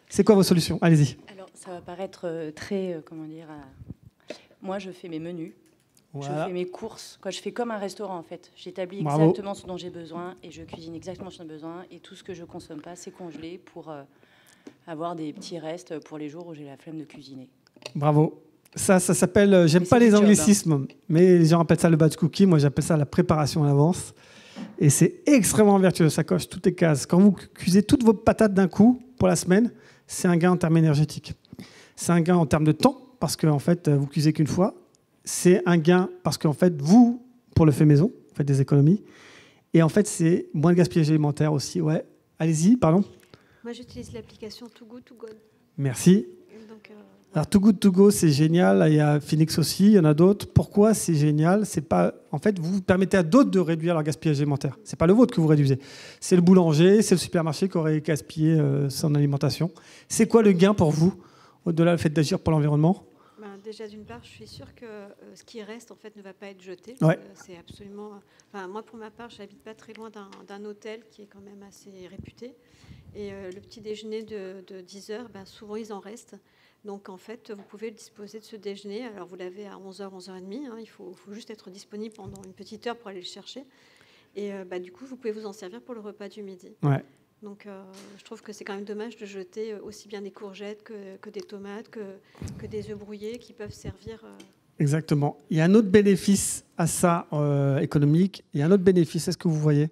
C'est quoi vos solutions? Allez-y. Alors, ça va paraître très, moi, je fais mes menus. Voilà. Je fais mes courses. Je fais comme un restaurant, en fait. J'établis exactement ce dont j'ai besoin et je cuisine exactement ce dont j'ai besoin. Et tout ce que je ne consomme pas, c'est congelé pour avoir des petits restes pour les jours où j'ai la flemme de cuisiner. Bravo. Ça s'appelle, j'aime pas les anglicismes, mais les gens appellent ça le batch cooking. Moi, j'appelle ça la préparation à l'avance. Et c'est extrêmement vertueux. Ça coche toutes les cases. Quand vous cuisez toutes vos patates d'un coup pour la semaine, c'est un gain en termes énergétiques. C'est un gain en termes de temps, parce que en fait, vous cuisez qu'une fois. C'est un gain parce qu'en fait, vous, pour le fait maison, vous faites des économies. Et en fait, c'est moins de gaspillage alimentaire aussi. Ouais. Allez-y, pardon. Moi, j'utilise l'application Too Good To Go. Merci. Alors, Too Good To Go, c'est génial. Il y a Phoenix aussi, il y en a d'autres. Pourquoi c'est génial? C'est pas, en fait, vous permettez à d'autres de réduire leur gaspillage alimentaire. C'est pas le vôtre que vous réduisez. C'est le boulanger, c'est le supermarché qui aurait gaspillé son alimentation. C'est quoi le gain pour vous, au-delà du fait d'agir pour l'environnement? Déjà, d'une part, je suis sûre que ce qui reste, en fait, ne va pas être jeté. Ouais. C'est absolument... moi, pour ma part, je n'habite pas très loin d'un hôtel qui est quand même assez réputé. Et le petit déjeuner de 10 heures, souvent, ils en restent. Donc, en fait, vous pouvez disposer de ce déjeuner. Alors, vous l'avez à 11h, 11h30. Il faut juste être disponible pendant une petite heure pour aller le chercher. Et du coup, vous pouvez vous en servir pour le repas du midi. Ouais. Donc, je trouve que c'est quand même dommage de jeter aussi bien des courgettes que des tomates, que des œufs brouillés qui peuvent servir. Exactement. Il y a un autre bénéfice à ça économique. Il y a un autre bénéfice, est-ce que vous voyez?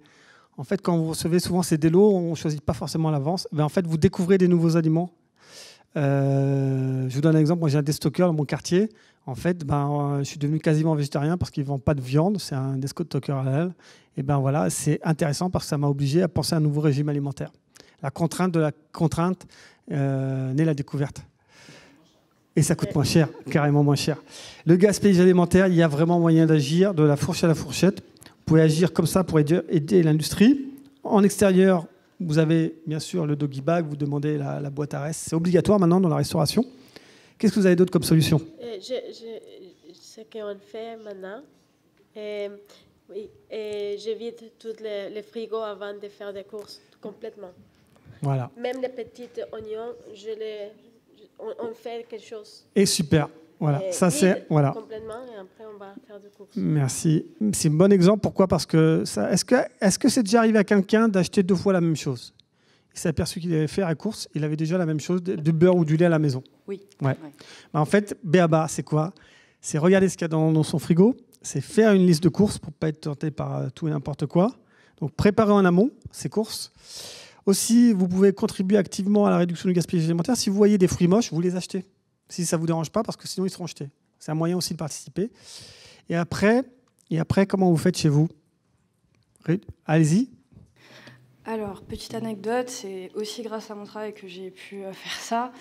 En fait, quand vous recevez souvent ces délos, on ne choisit pas forcément à l'avance. En fait, vous découvrez des nouveaux aliments. Je vous donne un exemple. Moi, j'ai un déstocker dans mon quartier. En fait, je suis devenu quasiment végétarien parce qu'ils ne vendent pas de viande. C'est un déstocker halal. Et voilà, c'est intéressant parce que ça m'a obligé à penser à un nouveau régime alimentaire. La contrainte de la contrainte naît la découverte. Et ça coûte moins cher, carrément moins cher. Le gaspillage alimentaire, il y a vraiment moyen d'agir de la fourche à la fourchette. Vous pouvez agir comme ça pour aider l'industrie. En extérieur, vous avez bien sûr le doggy bag, vous demandez la boîte à restes. C'est obligatoire maintenant dans la restauration. Qu'est-ce que vous avez d'autre comme solution? Ce qu'on fait maintenant, oui, et j'évite tous les frigos avant de faire des courses complètement. Voilà. Même les petits oignons, on fait quelque chose. Et super. Voilà. Ça c'est voilà. Complètement, et après on va faire des courses. Merci. C'est un bon exemple. Pourquoi? Parce que est-ce que c'est déjà arrivé à quelqu'un d'acheter 2 fois la même chose? Il s'est aperçu qu'il avait fait à la course, il avait déjà la même chose, du beurre ou du lait à la maison. Oui. Ouais. En fait, B.A.B.A, c'est quoi? C'est regarder ce qu'il y a dans son frigo. C'est faire une liste de courses pour ne pas être tenté par tout et n'importe quoi. Donc, préparer en amont ces courses. Aussi, vous pouvez contribuer activement à la réduction du gaspillage alimentaire. Si vous voyez des fruits moches, vous les achetez. Si ça ne vous dérange pas, parce que sinon, ils seront jetés. C'est un moyen aussi de participer. Et après comment vous faites chez vous? Allez-y. Alors, petite anecdote, c'est aussi grâce à mon travail que j'ai pu faire ça.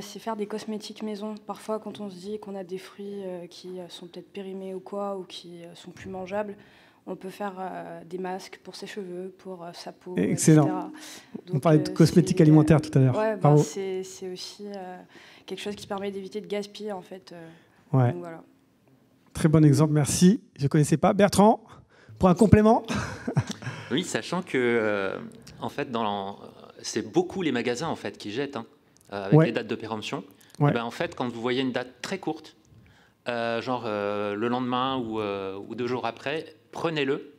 C'est faire des cosmétiques maison. Parfois, quand on se dit qu'on a des fruits qui sont peut-être périmés ou quoi, ou qui sont plus mangeables, on peut faire des masques pour ses cheveux, pour sa peau, excellent. etc. Donc, on parlait de cosmétiques alimentaires tout à l'heure. Ouais, c'est aussi quelque chose qui permet d'éviter de gaspiller, en fait. Ouais. Donc, voilà. Très bon exemple, merci. Je ne connaissais pas. Bertrand, pour un complément? Oui, sachant que en fait, c'est beaucoup les magasins en fait qui jettent avec les dates de péremption. Ouais. En fait, quand vous voyez une date très courte, le lendemain ou 2 jours après, prenez-le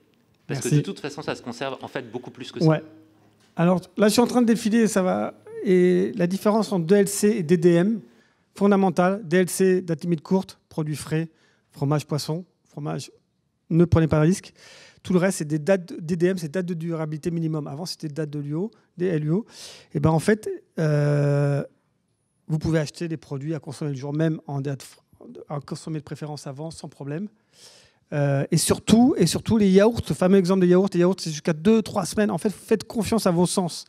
parce que de toute façon, ça se conserve en fait beaucoup plus que ça. Ouais. Alors là, je suis en train de défiler, ça va. Et la différence entre DLC et DDM, fondamentale. DLC, date limite courte, produits frais, fromage, poisson, fromage. Ne prenez pas de risque. Tout le reste, c'est des dates DDM, c'est date de durabilité minimum. Avant, c'était date de LUO, des LUO. Et en fait, vous pouvez acheter des produits à consommer le jour même, à consommer de préférence avant, sans problème. Et surtout, les yaourts, ce fameux exemple des yaourts, les yaourts, c'est jusqu'à 2-3 semaines. En fait, faites confiance à vos sens.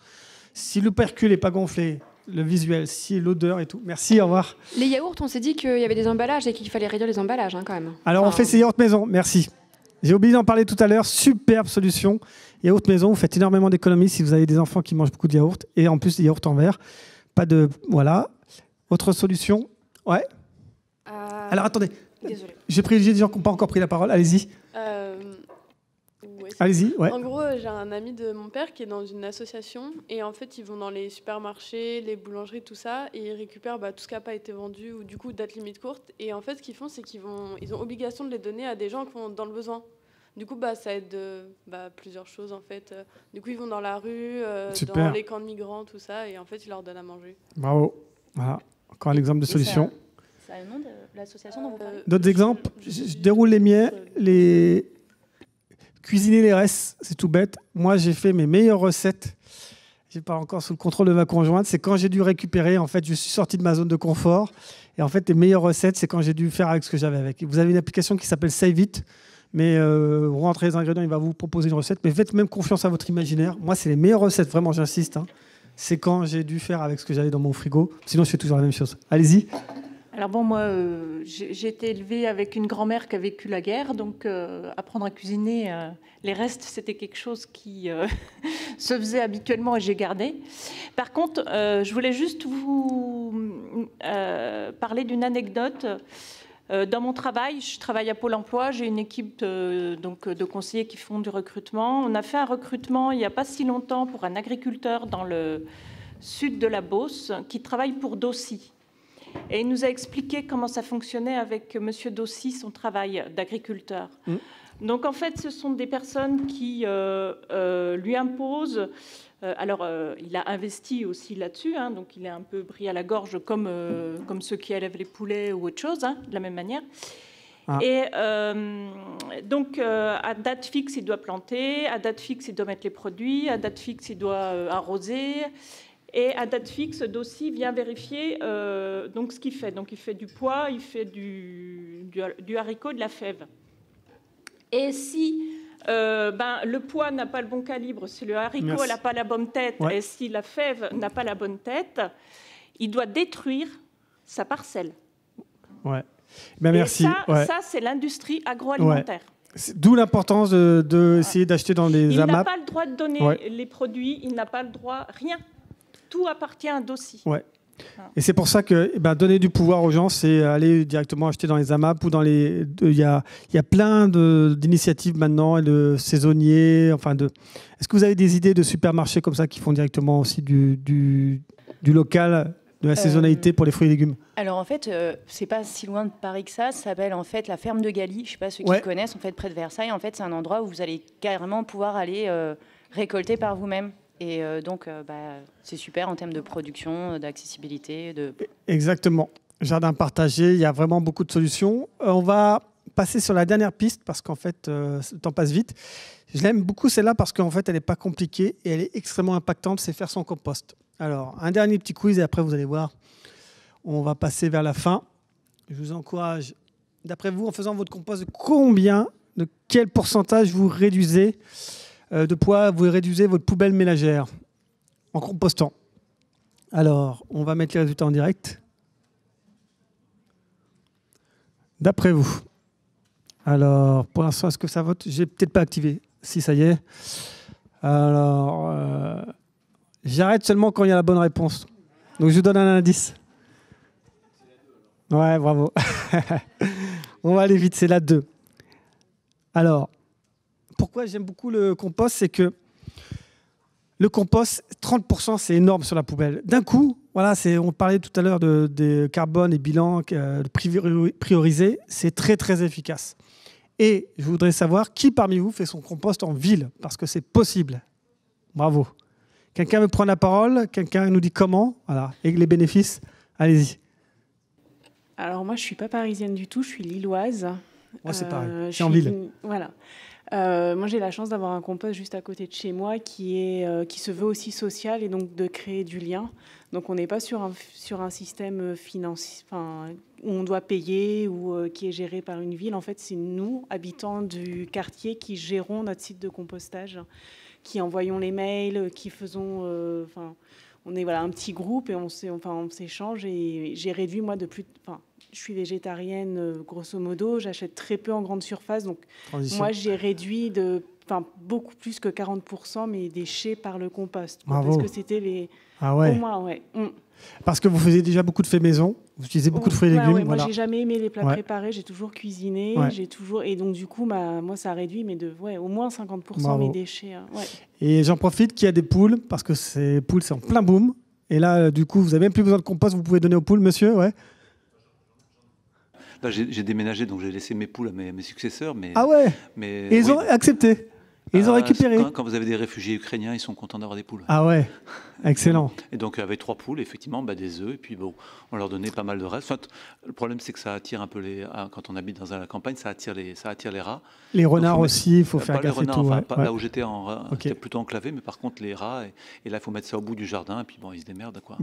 Si l'opercule n'est pas gonflé, le visuel, si l'odeur et tout. Merci, au revoir. Les yaourts, on s'est dit qu'il y avait des emballages et qu'il fallait réduire les emballages quand même. Alors, on fait ces yaourts maison, merci. J'ai oublié d'en parler tout à l'heure, superbe solution. Yaourt maison, vous faites énormément d'économies si vous avez des enfants qui mangent beaucoup de yaourt. Et en plus, des yaourts en verre. Pas de... Voilà. Autre solution? Ouais. Alors, attendez. Désolée. J'ai privilégié des gens qui n'ont pas encore pris la parole. Allez-y. Ouais, allez-y, ouais. En gros, j'ai un ami de mon père qui est dans une association. Et en fait, ils vont dans les supermarchés, les boulangeries, tout ça. Et ils récupèrent tout ce qui n'a pas été vendu ou du coup, date limite courte. Et en fait, ce qu'ils font, c'est qu'ils ont obligation de les donner à des gens qui sont dans le besoin. Du coup, ça aide plusieurs choses, en fait. Du coup, ils vont dans la rue, dans les camps de migrants, tout ça. Et en fait, ils leur donnent à manger. Bravo. Voilà. Encore un exemple de solution. Ça a le nom de l'association dont vous parlez? D'autres exemples? Je déroule les miens. Cuisiner les restes, c'est tout bête. Moi, j'ai fait mes meilleures recettes. Je n'ai pas encore sous le contrôle de ma conjointe. C'est quand j'ai dû récupérer. En fait, je suis sorti de ma zone de confort. Et en fait, les meilleures recettes, c'est quand j'ai dû faire avec ce que j'avais avec. Vous avez une application qui s'appelle Save It. Mais vous rentrez les ingrédients, il va vous proposer une recette. Mais faites même confiance à votre imaginaire. Moi, c'est les meilleures recettes, vraiment, j'insiste. C'est quand j'ai dû faire avec ce que j'avais dans mon frigo. Sinon, je fais toujours la même chose. Allez-y. Alors bon, moi, j'ai été élevée avec une grand-mère qui a vécu la guerre, donc apprendre à cuisiner les restes, c'était quelque chose qui se faisait habituellement et j'ai gardé. Par contre, je voulais juste vous parler d'une anecdote. Dans mon travail, je travaille à Pôle emploi, j'ai une équipe de conseillers qui font du recrutement. On a fait un recrutement il n'y a pas si longtemps pour un agriculteur dans le sud de la Beauce qui travaille pour Dossi. Et il nous a expliqué comment ça fonctionnait avec M. Dossi, son travail d'agriculteur. Donc, en fait, ce sont des personnes qui lui imposent... il a investi aussi là-dessus, donc il est un peu pris à la gorge comme ceux qui élèvent les poulets ou autre chose, de la même manière. Et donc, à date fixe, il doit planter, à date fixe, il doit mettre les produits, à date fixe, il doit arroser... Et à date fixe, Dossi vient vérifier donc ce qu'il fait. Donc il fait du pois, il fait du haricot, de la fève. Et si le pois n'a pas le bon calibre, si le haricot n'a pas la bonne tête, et si la fève n'a pas la bonne tête, il doit détruire sa parcelle. Ouais. Ben, merci. Et ça c'est l'industrie agroalimentaire. D'où l'importance d'essayer d'acheter dans les AMAP. Il n'a pas le droit de donner les produits, il n'a pas le droit, rien. Tout appartient à Dossi. Ouais. Et c'est pour ça que donner du pouvoir aux gens, c'est aller directement acheter dans les AMAP ou dans les... Il y a plein d'initiatives maintenant, et de saisonniers. Est-ce que vous avez des idées de supermarchés comme ça qui font directement aussi du local, de la saisonnalité pour les fruits et légumes? Alors en fait, c'est pas si loin de Paris que ça. Ça s'appelle en fait la ferme de Galie. Je sais pas ceux qui connaissent, en fait, près de Versailles. En fait, c'est un endroit où vous allez carrément pouvoir aller récolter par vous-même. Et donc, c'est super en termes de production, d'accessibilité. Exactement. Jardin partagé, il y a vraiment beaucoup de solutions. On va passer sur la dernière piste parce qu'en fait, le temps passe vite. Je l'aime beaucoup celle-là parce qu'en fait, elle n'est pas compliquée et elle est extrêmement impactante, c'est faire son compost. Alors, un dernier petit quiz et après, vous allez voir, on va passer vers la fin. Je vous encourage, d'après vous, en faisant votre compost, de quel pourcentage vous réduisez de poids, vous réduisez votre poubelle ménagère en compostant. Alors, on va mettre les résultats en direct. D'après vous. Alors, pour l'instant, est-ce que ça vote? J'ai peut-être pas activé. Si, ça y est. Alors, j'arrête seulement quand il y a la bonne réponse. Donc, je vous donne un indice. Ouais, bravo. On va aller vite, c'est la 2. Alors, pourquoi j'aime beaucoup le compost, c'est que le compost, 30%, c'est énorme sur la poubelle. D'un coup, voilà, on parlait tout à l'heure de carbone et bilan priorisé, c'est très, très efficace. Et je voudrais savoir qui parmi vous fait son compost en ville, parce que c'est possible. Bravo. Quelqu'un veut prendre la parole? Quelqu'un nous dit comment? Voilà. Et les bénéfices? Allez-y. Alors moi, je ne suis pas parisienne du tout, je suis lilloise. Moi, c'est pareil, je suis en ville. Voilà. Moi, j'ai la chance d'avoir un compost juste à côté de chez moi qui se veut aussi social et donc de créer du lien. Donc, on n'est pas sur un système financier où on doit payer ou qui est géré par une ville. En fait, c'est nous, habitants du quartier, qui gérons notre site de compostage, qui envoyons les mails, qui faisons... est voilà, un petit groupe et on s'échange. Et j'ai réduit, moi, je suis végétarienne, grosso modo. J'achète très peu en grande surface. Donc, moi, j'ai réduit beaucoup plus que 40% mes déchets par le compost. Parce que c'était les... Ah ouais. Au moins, ouais. Parce que vous faisiez déjà beaucoup de faits maison, vous utilisez beaucoup de fruits et légumes. Ouais, moi, j'ai jamais aimé les plats préparés, j'ai toujours cuisiné, et donc du coup, moi, ça a réduit, mais au moins 50% mes déchets. Et j'en profite qu'il y a des poules, parce que ces poules, c'est en plein boom. Et là, du coup, vous n'avez même plus besoin de compost, vous pouvez donner aux poules, monsieur, ouais. Là, j'ai déménagé, donc j'ai laissé mes poules à mes successeurs. Ah ouais. Et ils ont accepté. Et ils ont récupéré. Quand vous avez des réfugiés ukrainiens, ils sont contents d'avoir des poules. Ah ouais, excellent. Et donc avec 3 poules, effectivement, des œufs, et puis on leur donnait pas mal de reste. Enfin, le problème, c'est que ça attire un peu quand on habite dans la campagne, ça attire les rats. Les renards aussi, il faut faire gaffe et tout. Là où j'étais, c'était plutôt enclavé, mais par contre les rats, et là il faut mettre ça au bout du jardin, et puis ils se démerdent, quoi.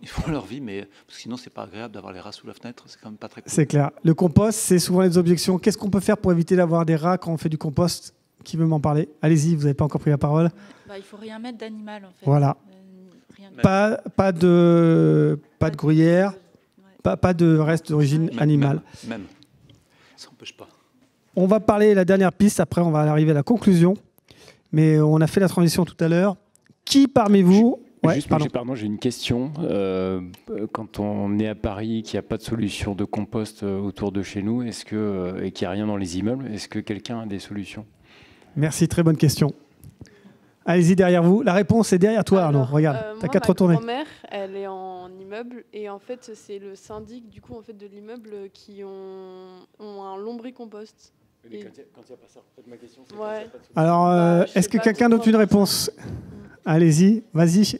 Ils font leur vie, mais parce que sinon c'est pas agréable d'avoir les rats sous la fenêtre, c'est quand même pas très cool. C'est clair. Le compost, c'est souvent les objections. Qu'est-ce qu'on peut faire pour éviter d'avoir des rats quand on fait du compost ? Qui veut m'en parler? Allez-y, vous n'avez pas encore pris la parole. Il ne faut rien mettre d'animal, en fait. Voilà. Pas de gruyère, pas de reste d'origine animale. Même. Ça n'empêche pas. On va parler de la dernière piste, après on va arriver à la conclusion. Mais on a fait la transition tout à l'heure. Qui parmi vous... Pardon, j'ai une question. Quand on est à Paris, qu'il n'y a pas de solution de compost autour de chez nous, et qu'il n'y a rien dans les immeubles, est-ce que quelqu'un a des solutions? Merci, très bonne question. Allez-y, derrière vous. La réponse est derrière toi, Arnaud. Regarde, t'as qu'à te retourner. Ma grand-mère, elle est en immeuble et en fait, c'est le syndic du coup en fait de l'immeuble qui ont un lombricompost. Mais quand il n'y a pas ça, en fait, ma question, c'est ouais. Alors, est-ce que quelqu'un d'autre a une réponse? Allez-y, vas-y.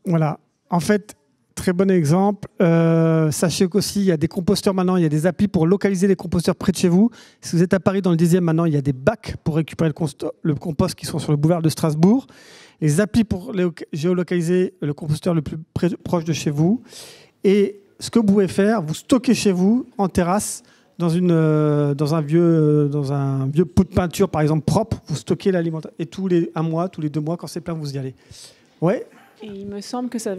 Voilà. En fait, très bon exemple. Sachez qu'aussi, il y a des composteurs maintenant, il y a des applis pour localiser les composteurs près de chez vous. Si vous êtes à Paris dans le 10e, maintenant, il y a des bacs pour récupérer le compost qui sont sur le boulevard de Strasbourg. Les applis pour géolocaliser le composteur le plus proche de chez vous. Et ce que vous pouvez faire, vous stockez chez vous, en terrasse, dans un vieux pot de peinture, par exemple, propre, vous stockez l'alimentation. Et tous les 1 mois, tous les 2 mois, quand c'est plein, vous y allez. Ouais. Et il me semble que ça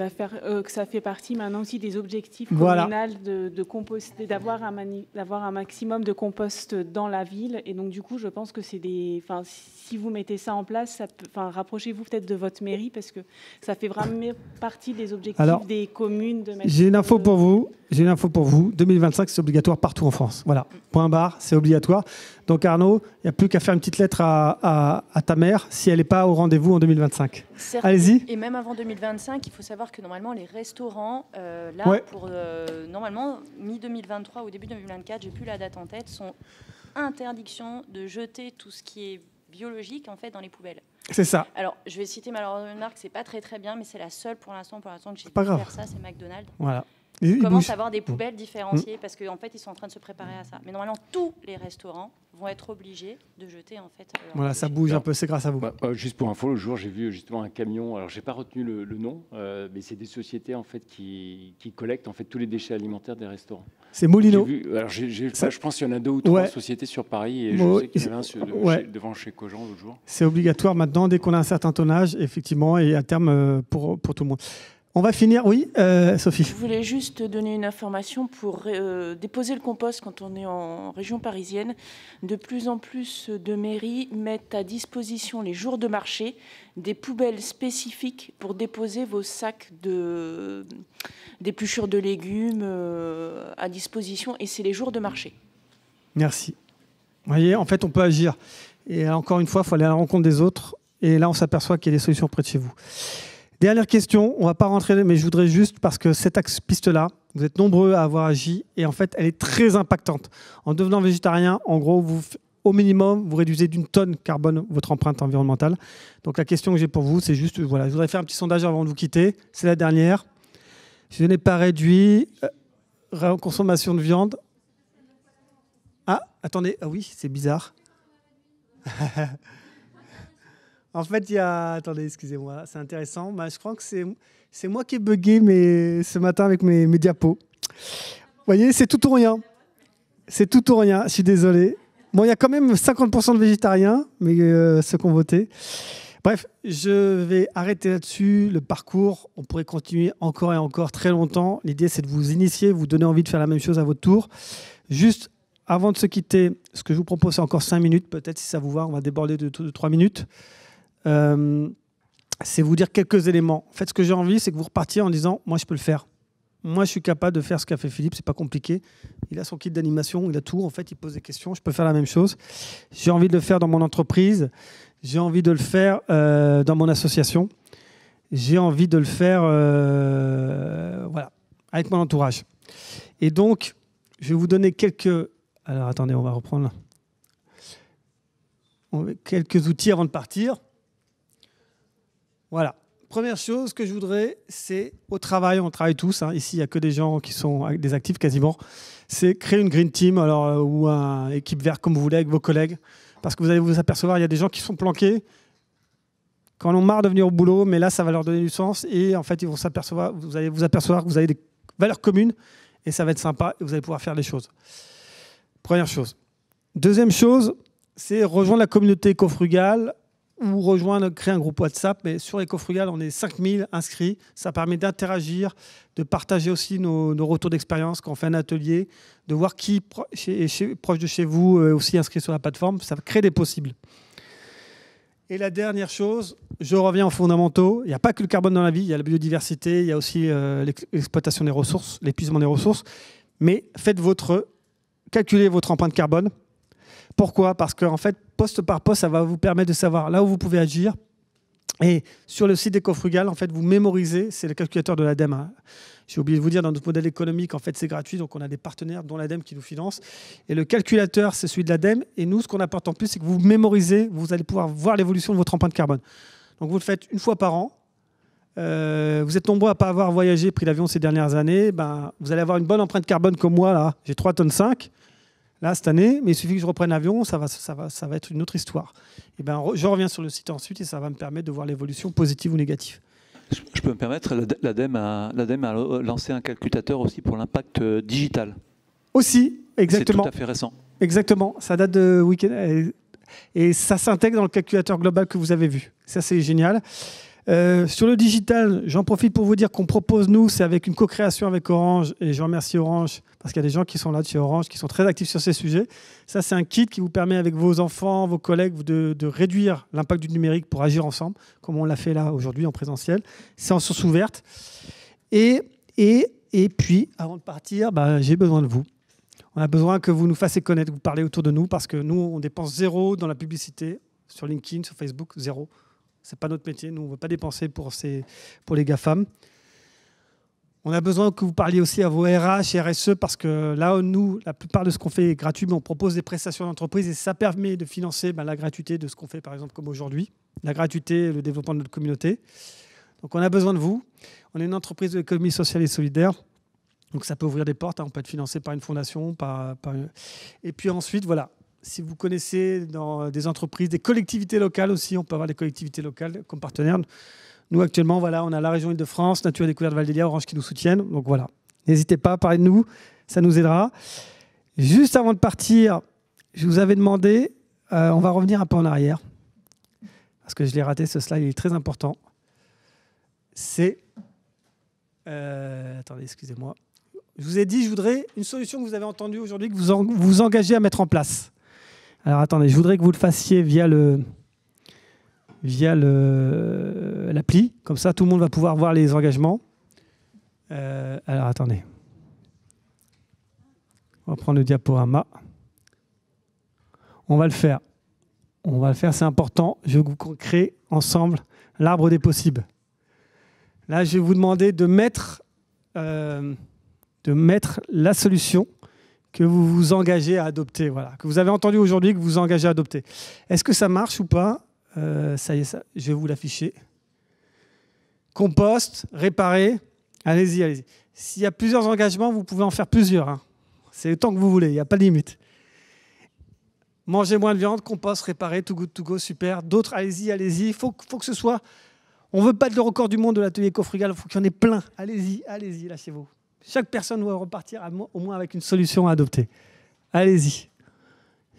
fait partie maintenant aussi des objectifs communaux de composter, d'avoir un maximum de compost dans la ville. Et donc du coup, je pense que si vous mettez ça en place, rapprochez-vous peut-être de votre mairie parce que ça fait vraiment partie des objectifs des communes. J'ai une info pour vous. 2025, c'est obligatoire partout en France. Voilà. Point barre, c'est obligatoire. Donc Arnaud, il n'y a plus qu'à faire une petite lettre à ta mère si elle n'est pas au rendez-vous en 2025. Allez-y. Et même avant 2025, il faut savoir que normalement les restaurants, pour normalement mi-2023 ou début 2024, j'ai plus la date en tête, sont interdiction de jeter tout ce qui est biologique en fait dans les poubelles. C'est ça. Alors je vais citer malheureusement une marque, c'est pas très bien, mais c'est la seule pour l'instant que j'ai pu faire ça, c'est McDonald's. Voilà. Ils commencent à avoir des poubelles différenciées parce qu'en fait ils sont en train de se préparer à ça. Mais normalement tous les restaurants vont être obligés de jeter en fait. Voilà, ça bouge un peu, c'est grâce à vous. Juste pour info, le jour j'ai vu justement un camion. Alors j'ai pas retenu le nom, mais c'est des sociétés en fait qui collectent en fait tous les déchets alimentaires des restaurants. C'est Molino. Je pense qu'il y en a 2 ou 3 sociétés sur Paris et je sais qu'il y en avait un devant chez Cogent l'autre jour. C'est obligatoire maintenant dès qu'on a un certain tonnage, effectivement, et à terme pour tout le monde. On va finir, oui, Sophie. Je voulais juste donner une information pour déposer le compost quand on est en région parisienne. De plus en plus de mairies mettent à disposition les jours de marché des poubelles spécifiques pour déposer vos sacs d'épluchures de légumes à disposition. Et c'est les jours de marché. Merci. Vous voyez, en fait, on peut agir. Et encore une fois, il faut aller à la rencontre des autres. Et là, on s'aperçoit qu'il y a des solutions près de chez vous. Dernière question, on ne va pas rentrer, mais je voudrais juste, parce que cette piste-là, vous êtes nombreux à avoir agi, et en fait, elle est très impactante. En devenant végétarien, en gros, au minimum, vous réduisez d'1 tonne carbone votre empreinte environnementale. Donc la question que j'ai pour vous, c'est juste, voilà, je voudrais faire un petit sondage avant de vous quitter. C'est la dernière. Je n'ai pas réduit. Consommation de viande. Ah, attendez. Ah oui, c'est bizarre. En fait, il y a... Attendez, excusez-moi, c'est intéressant. Bah, je crois que c'est moi qui ai bugué ce matin avec mes diapos. Vous voyez, c'est tout ou rien. C'est tout ou rien, je suis désolé. Bon, il y a quand même 50% de végétariens, mais ceux qui ont voté. Bref, je vais arrêter là-dessus. Le parcours, on pourrait continuer encore et encore très longtemps. L'idée, c'est de vous initier, vous donner envie de faire la même chose à votre tour. Juste avant de se quitter, ce que je vous propose, c'est encore 5 minutes. Peut-être, si ça vous va, on va déborder de 3 minutes. C'est vous dire quelques éléments. En fait, ce que j'ai envie, c'est que vous repartiez en disant « Moi, je peux le faire. Moi, je suis capable de faire ce qu'a fait Philippe. C'est pas compliqué. Il a son kit d'animation, il a tout. En fait, il pose des questions. Je peux faire la même chose. J'ai envie de le faire dans mon entreprise. J'ai envie de le faire dans mon association. J'ai envie de le faire voilà, avec mon entourage. Et donc, je vais vous donner quelques... Alors, attendez, on va reprendre quelques outils avant de partir. Voilà. Première chose que je voudrais, c'est au travail, on travaille tous, hein, ici il n'y a que des gens qui sont des actifs quasiment, c'est créer une green team ou une équipe verte comme vous voulez avec vos collègues, parce que vous allez vous apercevoir, il y a des gens qui sont planqués, quand on a marre de venir au boulot, mais là ça va leur donner du sens et en fait ils vont s'apercevoir, vous allez vous apercevoir que vous avez des valeurs communes et ça va être sympa et vous allez pouvoir faire des choses. Première chose. Deuxième chose, c'est rejoindre la communauté éco-frugale ou créer un groupe WhatsApp. Mais sur EcoFrugal, on est 5000 inscrits. Ça permet d'interagir, de partager aussi nos retours d'expérience quand on fait un atelier, de voir qui proche de chez vous est aussi inscrit sur la plateforme. Ça crée des possibles. Et la dernière chose, je reviens aux fondamentaux. Il n'y a pas que le carbone dans la vie, il y a la biodiversité, il y a aussi l'exploitation des ressources, l'épuisement des ressources. Mais calculez votre empreinte carbone. Pourquoi ? Parce qu'en fait, poste par poste, ça va vous permettre de savoir là où vous pouvez agir. Et sur le site d'EcoFrugal, en fait, vous mémorisez, c'est le calculateur de l'ADEME. Hein. J'ai oublié de vous dire, dans notre modèle économique, en fait, c'est gratuit, donc on a des partenaires, dont l'ADEME qui nous finance. Et le calculateur, c'est celui de l'ADEME. Et nous, ce qu'on apporte en plus, c'est que vous mémorisez, vous allez pouvoir voir l'évolution de votre empreinte carbone. Donc vous le faites une fois par an. Vous êtes nombreux à ne pas avoir voyagé, pris l'avion ces dernières années. Vous allez avoir une bonne empreinte carbone comme moi, là. J'ai 3,5 tonnes. Là, cette année, mais il suffit que je reprenne l'avion, ça va être une autre histoire. Et je reviens sur le site ensuite et ça va me permettre de voir l'évolution positive ou négative. Je peux me permettre, l'ADEME a lancé un calculateur aussi pour l'impact digital. Aussi, exactement. C'est tout à fait récent. Exactement, ça date de week-end et ça s'intègre dans le calculateur global que vous avez vu. Ça, c'est génial. Sur le digital, j'en profite pour vous dire qu'on propose, nous, c'est avec une co-création avec Orange, et je remercie Orange, parce qu'il y a des gens qui sont là de chez Orange, qui sont très actifs sur ces sujets. Ça, c'est un kit qui vous permet, avec vos enfants, vos collègues, de réduire l'impact du numérique pour agir ensemble, comme on l'a fait là aujourd'hui en présentiel. C'est en source ouverte. Et puis, avant de partir, j'ai besoin de vous. On a besoin que vous nous fassiez connaître, que vous parlez autour de nous, parce que nous, on dépense 0 dans la publicité, sur LinkedIn, sur Facebook, 0. Ce n'est pas notre métier. Nous, on ne veut pas dépenser pour les GAFAM. On a besoin que vous parliez aussi à vos RH et RSE parce que là, nous, la plupart de ce qu'on fait est gratuit, mais on propose des prestations d'entreprise et ça permet de financer la gratuité de ce qu'on fait, par exemple, comme aujourd'hui. La gratuité et le développement de notre communauté. Donc, on a besoin de vous. On est une entreprise de l'économie sociale et solidaire. Donc, ça peut ouvrir des portes. On peut être financé par une fondation. Et puis ensuite, voilà. Si vous connaissez dans des entreprises, des collectivités locales aussi, on peut avoir des collectivités locales comme partenaires. Nous, actuellement, voilà, on a la région Île-de-France, Nature et Découverte Val-d'Élia, Orange qui nous soutiennent. Donc voilà, n'hésitez pas à parler de nous, ça nous aidera. Juste avant de partir, je vous avais demandé, on va revenir un peu en arrière, parce que je l'ai raté, ce slide, il est très important. C'est... attendez, excusez-moi. Je vous ai dit, je voudrais une solution que vous avez entendue aujourd'hui, que vous vous engagez à mettre en place. Alors attendez, je voudrais que vous le fassiez via l'appli. Comme ça, tout le monde va pouvoir voir les engagements. Alors attendez. On va prendre le diaporama. On va le faire. C'est important. Je veux que vous créez ensemble l'arbre des possibles. Là, je vais vous demander de mettre la solution que vous vous engagez à adopter, voilà, que vous avez entendu aujourd'hui, que vous vous engagez à adopter. Est-ce que ça marche ou pas ? Ça y est, je vais vous l'afficher. Compost, réparer. Allez-y, allez-y. S'il y a plusieurs engagements, vous pouvez en faire plusieurs. Hein. C'est le temps que vous voulez, il n'y a pas de limite. Mangez moins de viande, compost, réparer, too good to go, super. D'autres, allez-y, allez-y. Il faut que ce soit... On ne veut pas de le record du monde de l'atelier éco-frugal, il faut qu'il y en ait plein. Allez-y, allez-y, lâchez-vous. Chaque personne doit repartir au moins avec une solution à adopter. Allez-y.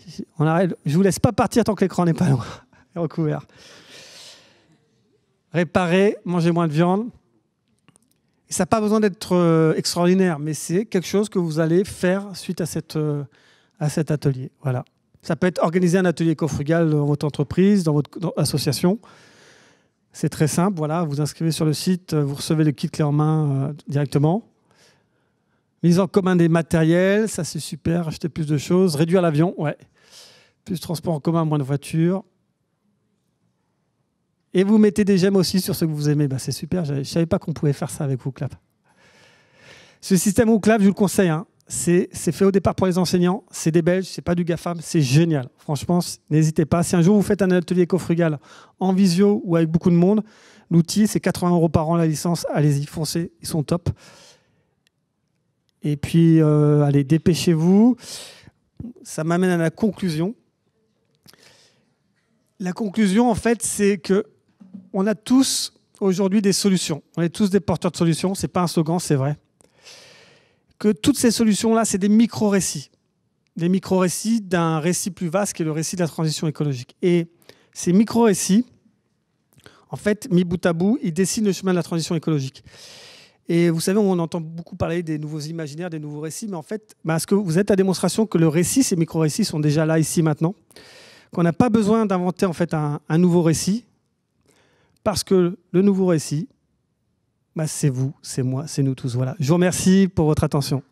Je ne vous laisse pas partir tant que l'écran n'est pas loin et recouvert. Réparer, manger moins de viande. Et ça n'a pas besoin d'être extraordinaire, mais c'est quelque chose que vous allez faire suite à cet atelier. Voilà. Ça peut être organiser un atelier éco-frugal dans votre entreprise, dans votre association. C'est très simple. Voilà, vous inscrivez sur le site, vous recevez le kit clé en main directement. Mise en commun des matériels, ça c'est super. Acheter plus de choses. Réduire l'avion, ouais. Plus de transport en commun, moins de voitures. Et vous mettez des j'aime aussi sur ce que vous aimez. Ben, c'est super. Je ne savais pas qu'on pouvait faire ça avec WooClap. Ce système WooClap, je vous le conseille. Hein. C'est fait au départ pour les enseignants. C'est des Belges, c'est pas du GAFAM. C'est génial. Franchement, n'hésitez pas. Si un jour vous faites un atelier éco-frugal en visio ou avec beaucoup de monde, l'outil, c'est 80 € par an la licence. Allez-y, foncez. Ils sont top. Et puis, allez, dépêchez-vous. Ça m'amène à la conclusion. La conclusion, en fait, c'est qu'on a tous aujourd'hui des solutions. On est tous des porteurs de solutions. Ce n'est pas un slogan, c'est vrai. Que toutes ces solutions-là, c'est des micro-récits. Des micro-récits d'un récit plus vaste qui est le récit de la transition écologique. Et ces micro-récits, en fait, mis bout à bout, ils dessinent le chemin de la transition écologique. Et vous savez, on entend beaucoup parler des nouveaux imaginaires, des nouveaux récits, mais en fait, est-ce que vous êtes la démonstration que le récit, ces micro-récits sont déjà là, ici, maintenant ? Qu'on n'a pas besoin d'inventer en fait un nouveau récit, parce que le nouveau récit, c'est vous, c'est moi, c'est nous tous. Voilà. Je vous remercie pour votre attention.